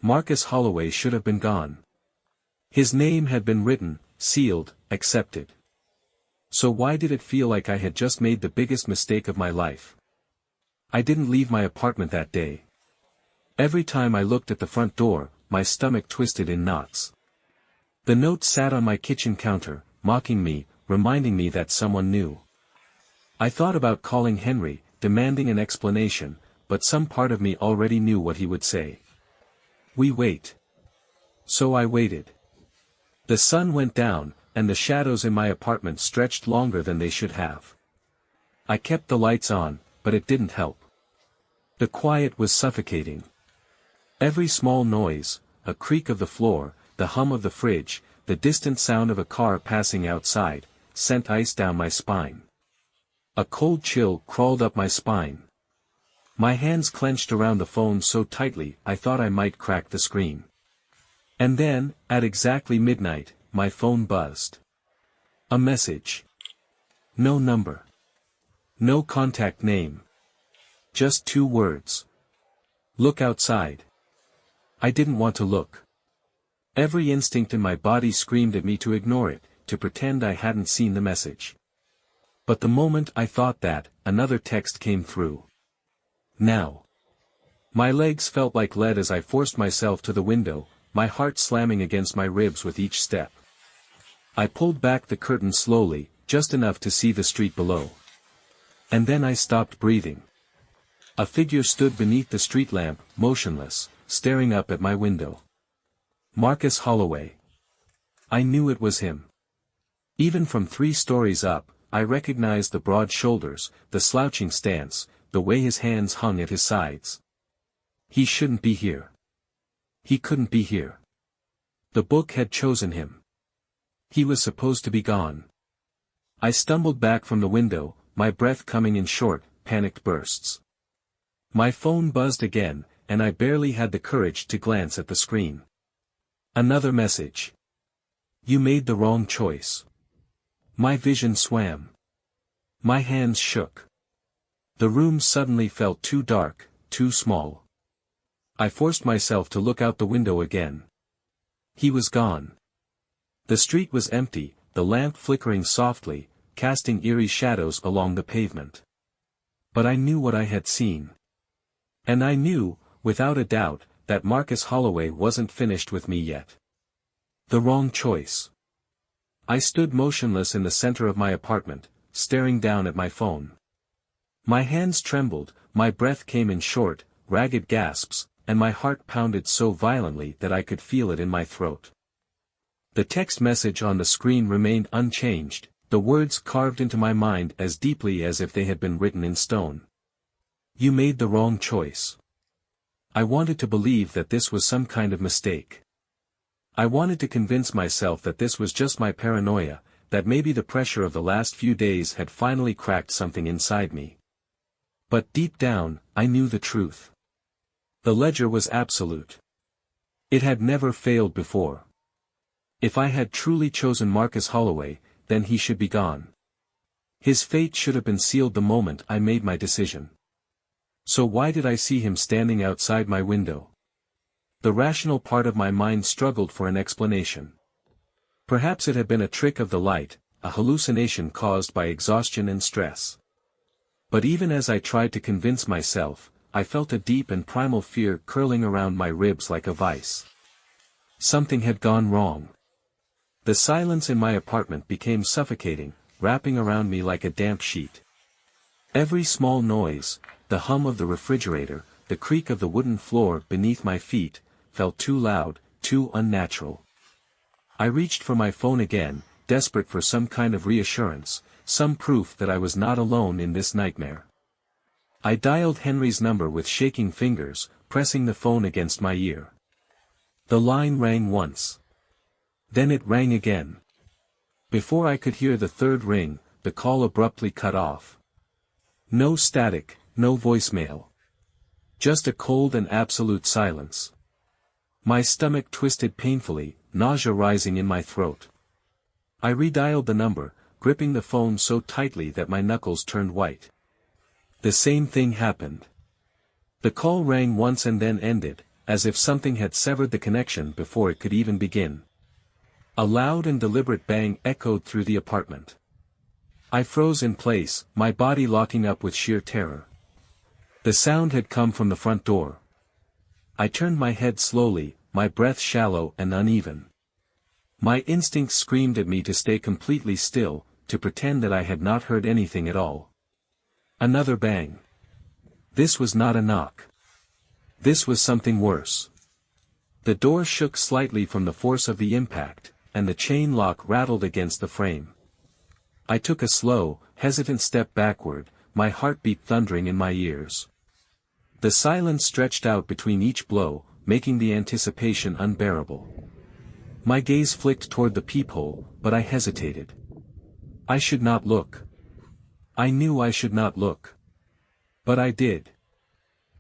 Marcus Holloway should have been gone. His name had been written, sealed, accepted. So why did it feel like I had just made the biggest mistake of my life? I didn't leave my apartment that day. Every time I looked at the front door, my stomach twisted in knots. The note sat on my kitchen counter, mocking me, reminding me that someone knew. I thought about calling Henry, demanding an explanation, but some part of me already knew what he would say. We wait. So I waited. The sun went down, and the shadows in my apartment stretched longer than they should have. I kept the lights on, but it didn't help. The quiet was suffocating. Every small noise, a creak of the floor, the hum of the fridge, the distant sound of a car passing outside, sent ice down my spine. A cold chill crawled up my spine. My hands clenched around the phone so tightly I thought I might crack the screen. And then, at exactly midnight, my phone buzzed. A message. No number. No contact name. Just 2 words. Look outside. I didn't want to look. Every instinct in my body screamed at me to ignore it, to pretend I hadn't seen the message. But the moment I thought that, another text came through. Now. My legs felt like lead as I forced myself to the window, my heart slamming against my ribs with each step. I pulled back the curtain slowly, just enough to see the street below. And then I stopped breathing. A figure stood beneath the street lamp, motionless, staring up at my window. Marcus Holloway. I knew it was him. Even from 3 stories up, I recognized the broad shoulders, the slouching stance, the way his hands hung at his sides. He shouldn't be here. He couldn't be here. The book had chosen him. He was supposed to be gone. I stumbled back from the window, my breath coming in short, panicked bursts. My phone buzzed again, and I barely had the courage to glance at the screen. Another message. You made the wrong choice. My vision swam. My hands shook. The room suddenly felt too dark, too small. I forced myself to look out the window again. He was gone. The street was empty, the lamp flickering softly, casting eerie shadows along the pavement. But I knew what I had seen. And I knew, without a doubt, that Marcus Holloway wasn't finished with me yet. The wrong choice. I stood motionless in the center of my apartment, staring down at my phone. My hands trembled, my breath came in short, ragged gasps, and my heart pounded so violently that I could feel it in my throat. The text message on the screen remained unchanged, the words carved into my mind as deeply as if they had been written in stone. You made the wrong choice. I wanted to believe that this was some kind of mistake. I wanted to convince myself that this was just my paranoia, that maybe the pressure of the last few days had finally cracked something inside me. But deep down, I knew the truth. The ledger was absolute. It had never failed before. If I had truly chosen Marcus Holloway, then he should be gone. His fate should have been sealed the moment I made my decision. So why did I see him standing outside my window? The rational part of my mind struggled for an explanation. Perhaps it had been a trick of the light, a hallucination caused by exhaustion and stress. But even as I tried to convince myself, I felt a deep and primal fear curling around my ribs like a vice. Something had gone wrong. The silence in my apartment became suffocating, wrapping around me like a damp sheet. Every small noise, the hum of the refrigerator, the creak of the wooden floor beneath my feet, felt too loud, too unnatural. I reached for my phone again, desperate for some kind of reassurance, some proof that I was not alone in this nightmare. I dialed Henry's number with shaking fingers, pressing the phone against my ear. The line rang once. Then it rang again. Before I could hear the third ring, the call abruptly cut off. No static, no voicemail. Just a cold and absolute silence. My stomach twisted painfully, nausea rising in my throat. I redialed the number, gripping the phone so tightly that my knuckles turned white. The same thing happened. The call rang once and then ended, as if something had severed the connection before it could even begin. A loud and deliberate bang echoed through the apartment. I froze in place, my body locking up with sheer terror. The sound had come from the front door. I turned my head slowly, my breath shallow and uneven. My instincts screamed at me to stay completely still, to pretend that I had not heard anything at all. Another bang. This was not a knock. This was something worse. The door shook slightly from the force of the impact, and the chain lock rattled against the frame. I took a slow, hesitant step backward, my heartbeat thundering in my ears. The silence stretched out between each blow, making the anticipation unbearable. My gaze flicked toward the peephole, but I hesitated. I should not look. I knew I should not look. But I did.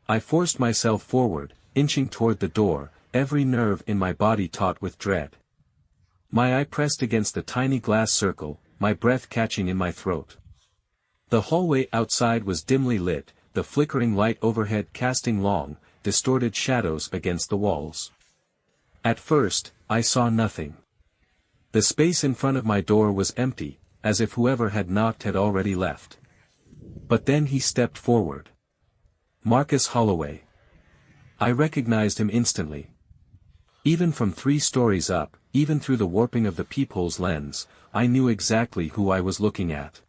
I forced myself forward, inching toward the door, every nerve in my body taut with dread. My eye pressed against the tiny glass circle, my breath catching in my throat. The hallway outside was dimly lit, the flickering light overhead casting long, distorted shadows against the walls. At first, I saw nothing. The space in front of my door was empty, as if whoever had knocked had already left. But then he stepped forward. Marcus Holloway. I recognized him instantly. Even from 3 stories up, even through the warping of the peephole's lens, I knew exactly who I was looking at.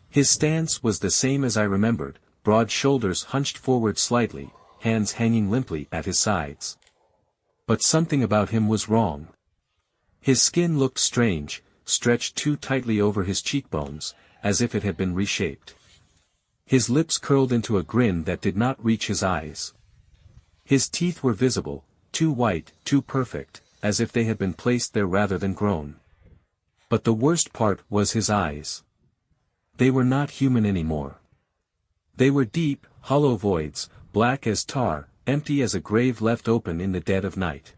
His stance was the same as I remembered, broad shoulders hunched forward slightly, hands hanging limply at his sides. But something about him was wrong. His skin looked strange, stretched too tightly over his cheekbones, as if it had been reshaped. His lips curled into a grin that did not reach his eyes. His teeth were visible, too white, too perfect, as if they had been placed there rather than grown. But the worst part was his eyes. They were not human anymore. They were deep, hollow voids, black as tar, empty as a grave left open in the dead of night.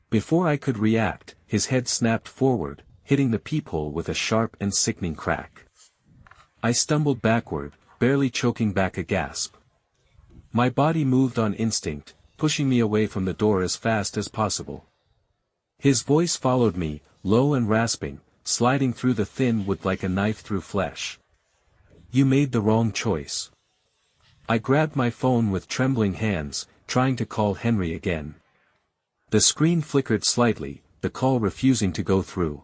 Before I could react, his head snapped forward, hitting the peephole with a sharp and sickening crack. I stumbled backward, barely choking back a gasp. My body moved on instinct, pushing me away from the door as fast as possible. His voice followed me, low and rasping, sliding through the thin wood like a knife through flesh. You made the wrong choice. I grabbed my phone with trembling hands, trying to call Henry again. The screen flickered slightly, the call refusing to go through.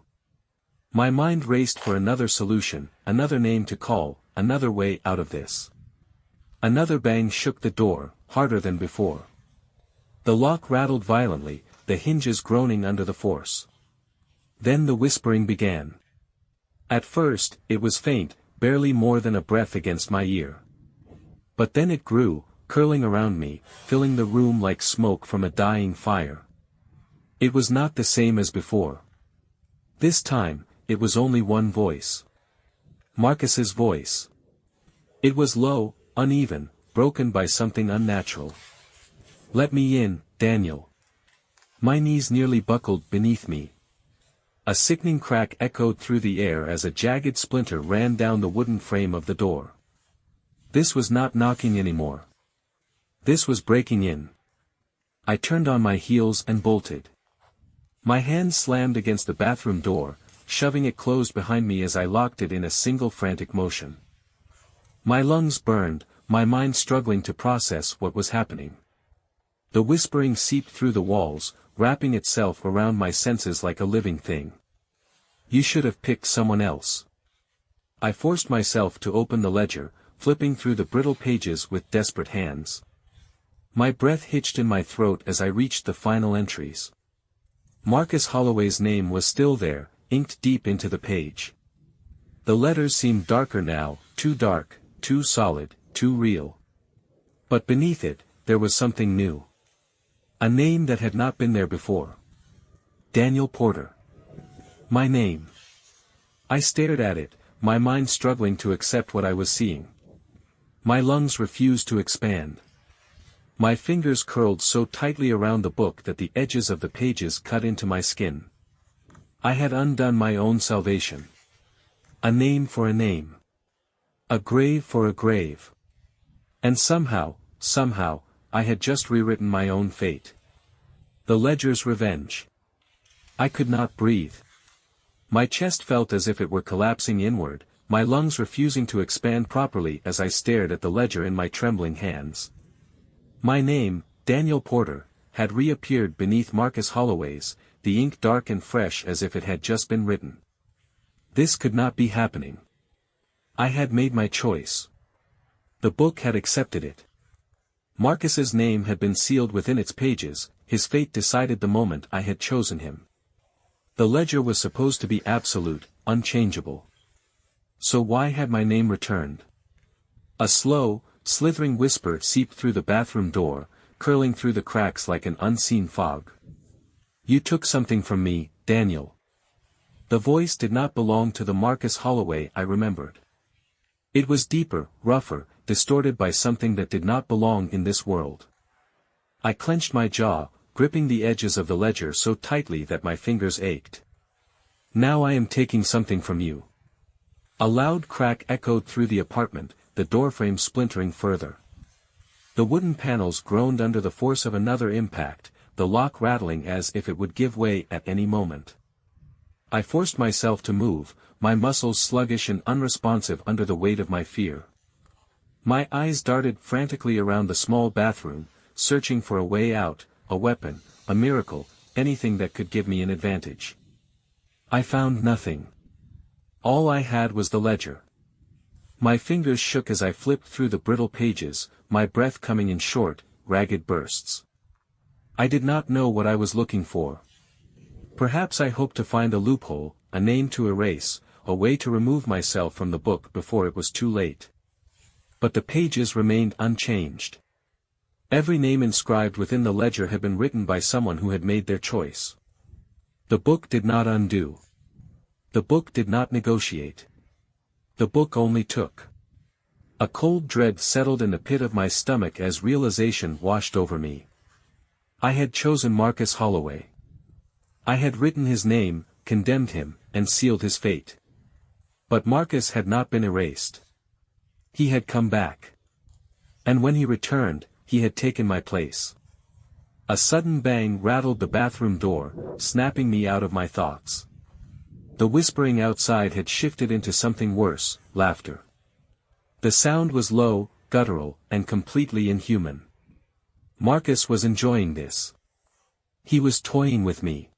My mind raced for another solution, another name to call, another way out of this. Another bang shook the door, harder than before. The lock rattled violently, the hinges groaning under the force. Then the whispering began. At first, it was faint, barely more than a breath against my ear. But then it grew, curling around me, filling the room like smoke from a dying fire. It was not the same as before. This time, it was only one voice. Marcus's voice. It was low, uneven, broken by something unnatural. Let me in, Daniel. My knees nearly buckled beneath me. A sickening crack echoed through the air as a jagged splinter ran down the wooden frame of the door. This was not knocking anymore. This was breaking in. I turned on my heels and bolted. My hand slammed against the bathroom door, shoving it closed behind me as I locked it in a single frantic motion. My lungs burned, my mind struggling to process what was happening. The whispering seeped through the walls, wrapping itself around my senses like a living thing. You should have picked someone else. I forced myself to open the ledger, flipping through the brittle pages with desperate hands. My breath hitched in my throat as I reached the final entries. Marcus Holloway's name was still there, inked deep into the page. The letters seemed darker now, too dark, too solid, too real. But beneath it, there was something new. A name that had not been there before. Daniel Porter. My name. I stared at it, my mind struggling to accept what I was seeing. My lungs refused to expand. My fingers curled so tightly around the book that the edges of the pages cut into my skin. I had undone my own salvation. A name for a name. A grave for a grave. And somehow, I had just rewritten my own fate. The ledger's revenge. I could not breathe. My chest felt as if it were collapsing inward, my lungs refusing to expand properly as I stared at the ledger in my trembling hands. My name, Daniel Porter, had reappeared beneath Marcus Holloway's, the ink dark and fresh as if it had just been written. This could not be happening. I had made my choice. The book had accepted it. Marcus's name had been sealed within its pages, his fate decided the moment I had chosen him. The ledger was supposed to be absolute, unchangeable. So why had my name returned? A slow, slithering whisper seeped through the bathroom door, curling through the cracks like an unseen fog. You took something from me, Daniel. The voice did not belong to the Marcus Holloway I remembered. It was deeper, rougher, distorted by something that did not belong in this world. I clenched my jaw, gripping the edges of the ledger so tightly that my fingers ached. Now I am taking something from you. A loud crack echoed through the apartment, the doorframe splintering further. The wooden panels groaned under the force of another impact, the lock rattling as if it would give way at any moment. I forced myself to move, my muscles sluggish and unresponsive under the weight of my fear. My eyes darted frantically around the small bathroom, searching for a way out, a weapon, a miracle, anything that could give me an advantage. I found nothing. All I had was the ledger. My fingers shook as I flipped through the brittle pages, my breath coming in short, ragged bursts. I did not know what I was looking for. Perhaps I hoped to find a loophole, a name to erase, a way to remove myself from the book before it was too late. But the pages remained unchanged. Every name inscribed within the ledger had been written by someone who had made their choice. The book did not undo. The book did not negotiate. The book only took. A cold dread settled in the pit of my stomach as realization washed over me. I had chosen Marcus Holloway. I had written his name, condemned him, and sealed his fate. But Marcus had not been erased. He had come back. And when he returned, he had taken my place. A sudden bang rattled the bathroom door, snapping me out of my thoughts. The whispering outside had shifted into something worse, laughter. The sound was low, guttural, and completely inhuman. Marcus was enjoying this. He was toying with me.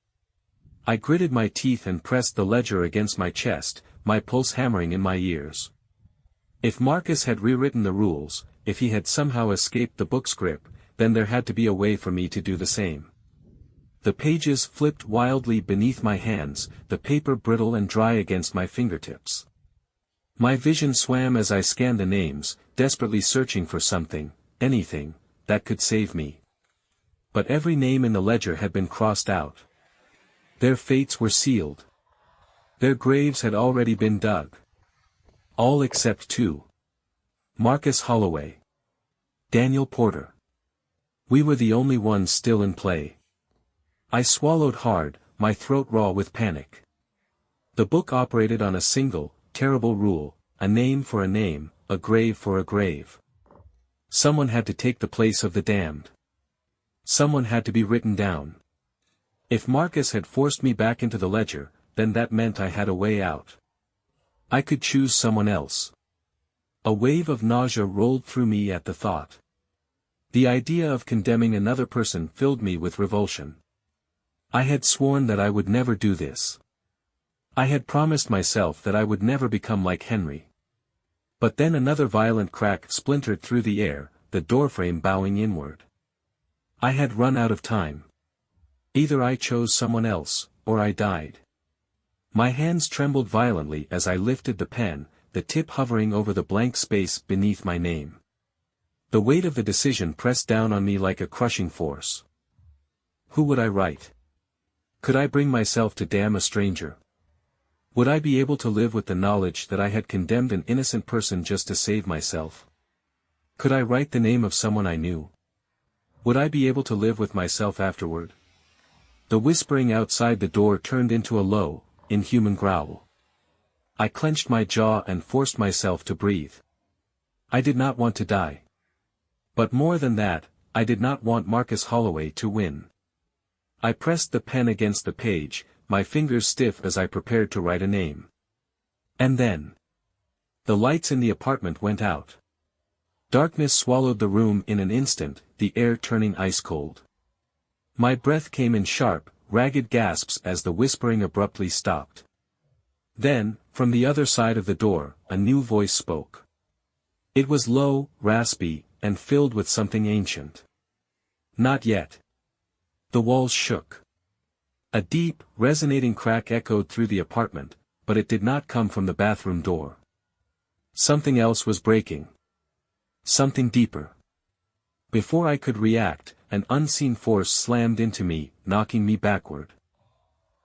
I gritted my teeth and pressed the ledger against my chest, my pulse hammering in my ears. If Marcus had rewritten the rules, if he had somehow escaped the book's grip, then there had to be a way for me to do the same. The pages flipped wildly beneath my hands, the paper brittle and dry against my fingertips. My vision swam as I scanned the names, desperately searching for something, anything, that could save me. But every name in the ledger had been crossed out. Their fates were sealed. Their graves had already been dug. All except two. Marcus Holloway. Daniel Porter. We were the only ones still in play. I swallowed hard, my throat raw with panic. The book operated on a single, terrible rule, a name for a name, a grave for a grave. Someone had to take the place of the damned. Someone had to be written down. If Marcus had forced me back into the ledger, then that meant I had a way out. I could choose someone else. A wave of nausea rolled through me at the thought. The idea of condemning another person filled me with revulsion. I had sworn that I would never do this. I had promised myself that I would never become like Henry. But then another violent crack splintered through the air, the doorframe bowing inward. I had run out of time. Either I chose someone else, or I died. My hands trembled violently as I lifted the pen, the tip hovering over the blank space beneath my name. The weight of the decision pressed down on me like a crushing force. Who would I write? Could I bring myself to damn a stranger? Would I be able to live with the knowledge that I had condemned an innocent person just to save myself? Could I write the name of someone I knew? Would I be able to live with myself afterward? The whispering outside the door turned into a low, inhuman growl. I clenched my jaw and forced myself to breathe. I did not want to die. But more than that, I did not want Marcus Holloway to win. I pressed the pen against the page, my fingers stiff as I prepared to write a name. And then, the lights in the apartment went out. Darkness swallowed the room in an instant, the air turning ice-cold. My breath came in sharp, ragged gasps as the whispering abruptly stopped. Then, from the other side of the door, a new voice spoke. It was low, raspy, and filled with something ancient. Not yet. The walls shook. A deep, resonating crack echoed through the apartment, but it did not come from the bathroom door. Something else was breaking. Something deeper. Before I could react, an unseen force slammed into me, knocking me backward.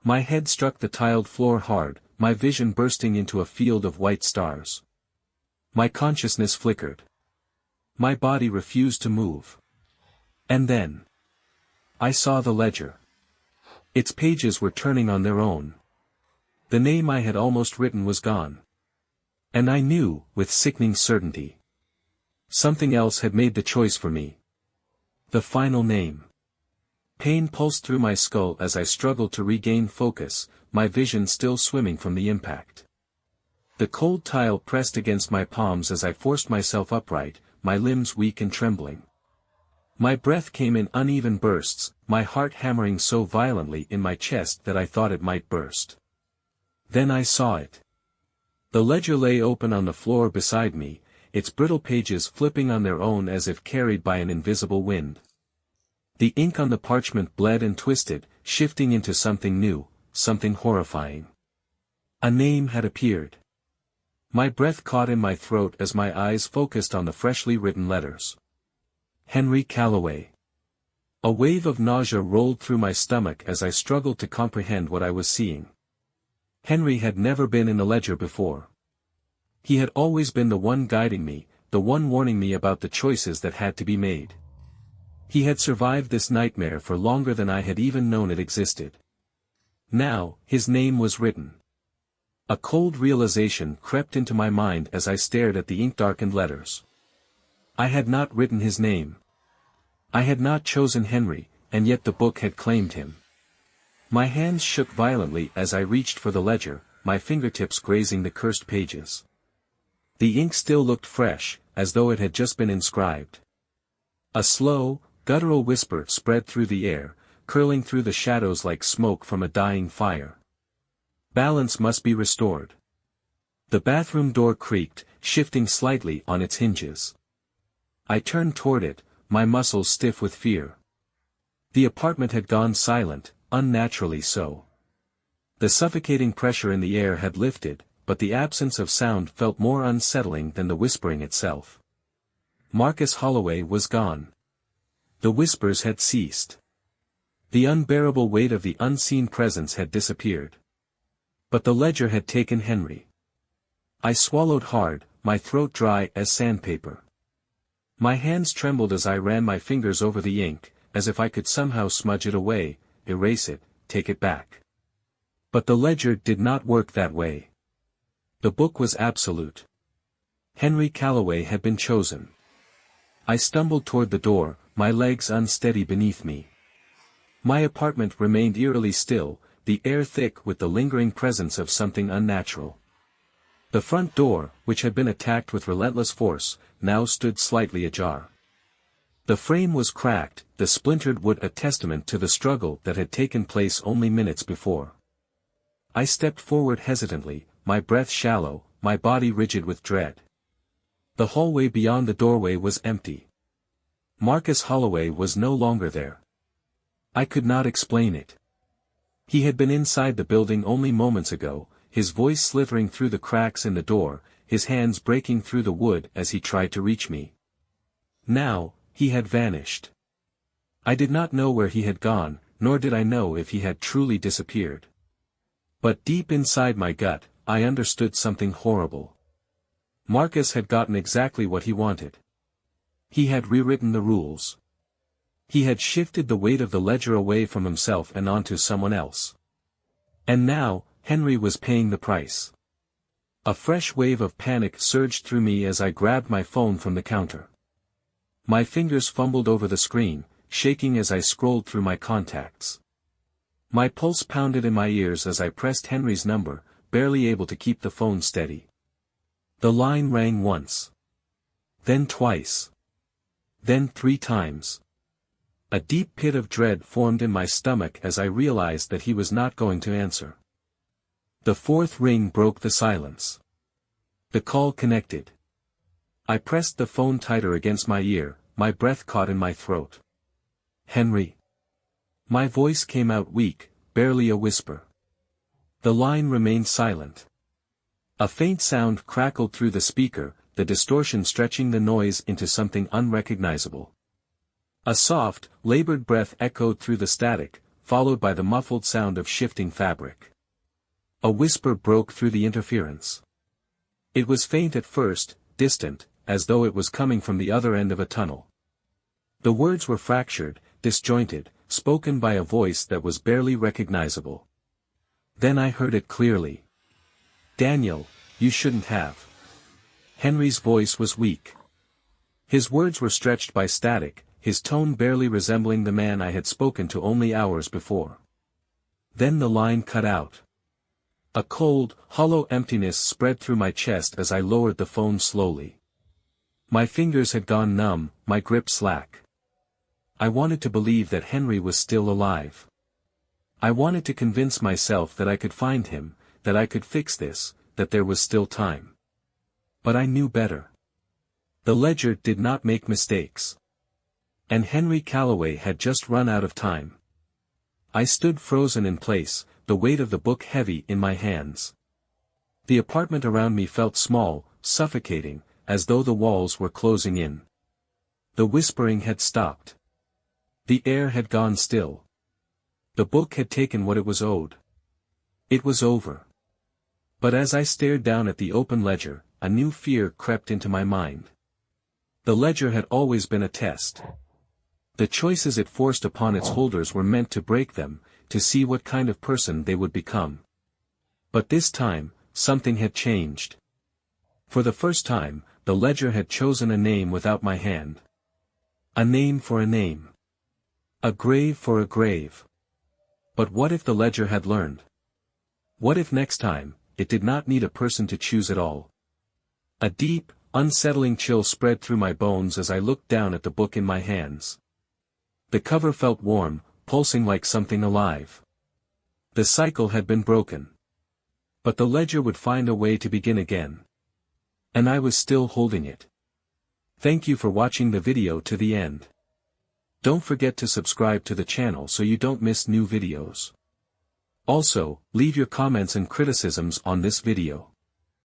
My head struck the tiled floor hard, my vision bursting into a field of white stars. My consciousness flickered. My body refused to move. And then, I saw the ledger. Its pages were turning on their own. The name I had almost written was gone. And I knew, with sickening certainty, something else had made the choice for me. The final name. Pain pulsed through my skull as I struggled to regain focus, my vision still swimming from the impact. The cold tile pressed against my palms as I forced myself upright, my limbs weak and trembling. My breath came in uneven bursts, my heart hammering so violently in my chest that I thought it might burst. Then I saw it. The ledger lay open on the floor beside me, its brittle pages flipping on their own as if carried by an invisible wind. The ink on the parchment bled and twisted, shifting into something new, something horrifying. A name had appeared. My breath caught in my throat as my eyes focused on the freshly written letters. Henry Calloway. A wave of nausea rolled through my stomach as I struggled to comprehend what I was seeing. Henry had never been in the ledger before. He had always been the one guiding me, the one warning me about the choices that had to be made. He had survived this nightmare for longer than I had even known it existed. Now, his name was written. A cold realization crept into my mind as I stared at the ink-darkened letters. I had not written his name. I had not chosen Henry, and yet the book had claimed him. My hands shook violently as I reached for the ledger, my fingertips grazing the cursed pages. The ink still looked fresh, as though it had just been inscribed. A slow, guttural whisper spread through the air, curling through the shadows like smoke from a dying fire. Balance must be restored. The bathroom door creaked, shifting slightly on its hinges. I turned toward it, my muscles stiff with fear. The apartment had gone silent, unnaturally so. The suffocating pressure in the air had lifted, but the absence of sound felt more unsettling than the whispering itself. Marcus Holloway was gone. The whispers had ceased. The unbearable weight of the unseen presence had disappeared. But the ledger had taken Henry. I swallowed hard, my throat dry as sandpaper. My hands trembled as I ran my fingers over the ink, as if I could somehow smudge it away, erase it, take it back. But the ledger did not work that way. The book was absolute. Henry Calloway had been chosen. I stumbled toward the door, my legs unsteady beneath me. My apartment remained eerily still, the air thick with the lingering presence of something unnatural. The front door, which had been attacked with relentless force, now stood slightly ajar. The frame was cracked, the splintered wood a testament to the struggle that had taken place only minutes before. I stepped forward hesitantly, my breath shallow, my body rigid with dread. The hallway beyond the doorway was empty. Marcus Holloway was no longer there. I could not explain it. He had been inside the building only moments ago, his voice slithering through the cracks in the door, his hands breaking through the wood as he tried to reach me. Now, he had vanished. I did not know where he had gone, nor did I know if he had truly disappeared. But deep inside my gut, I understood something horrible. Marcus had gotten exactly what he wanted. He had rewritten the rules. He had shifted the weight of the ledger away from himself and onto someone else. And now, Henry was paying the price. A fresh wave of panic surged through me as I grabbed my phone from the counter. My fingers fumbled over the screen, shaking as I scrolled through my contacts. My pulse pounded in my ears as I pressed Henry's number, barely able to keep the phone steady. The line rang once. Then twice. Then 3 times. A deep pit of dread formed in my stomach as I realized that he was not going to answer. The 4th ring broke the silence. The call connected. I pressed the phone tighter against my ear, my breath caught in my throat. Henry. My voice came out weak, barely a whisper. The line remained silent. A faint sound crackled through the speaker, the distortion stretching the noise into something unrecognizable. A soft, labored breath echoed through the static, followed by the muffled sound of shifting fabric. A whisper broke through the interference. It was faint at first, distant, as though it was coming from the other end of a tunnel. The words were fractured, disjointed, spoken by a voice that was barely recognizable. Then I heard it clearly. Daniel, you shouldn't have. Henry's voice was weak. His words were stretched by static, his tone barely resembling the man I had spoken to only hours before. Then the line cut out. A cold, hollow emptiness spread through my chest as I lowered the phone slowly. My fingers had gone numb, my grip slack. I wanted to believe that Henry was still alive. I wanted to convince myself that I could find him, that I could fix this, that there was still time. But I knew better. The ledger did not make mistakes. And Henry Calloway had just run out of time. I stood frozen in place, the weight of the book heavy in my hands. The apartment around me felt small, suffocating, as though the walls were closing in. The whispering had stopped. The air had gone still. The book had taken what it was owed. It was over. But as I stared down at the open ledger, a new fear crept into my mind. The ledger had always been a test. The choices it forced upon its holders were meant to break them, to see what kind of person they would become. But this time, something had changed. For the first time, the ledger had chosen a name without my hand. A name for a name. A grave for a grave. But what if the ledger had learned? What if next time, it did not need a person to choose at all? A deep, unsettling chill spread through my bones as I looked down at the book in my hands. The cover felt warm, pulsing like something alive. The cycle had been broken. But the ledger would find a way to begin again. And I was still holding it. Thank you for watching the video to the end. Don't forget to subscribe to the channel so you don't miss new videos. Also, leave your comments and criticisms on this video.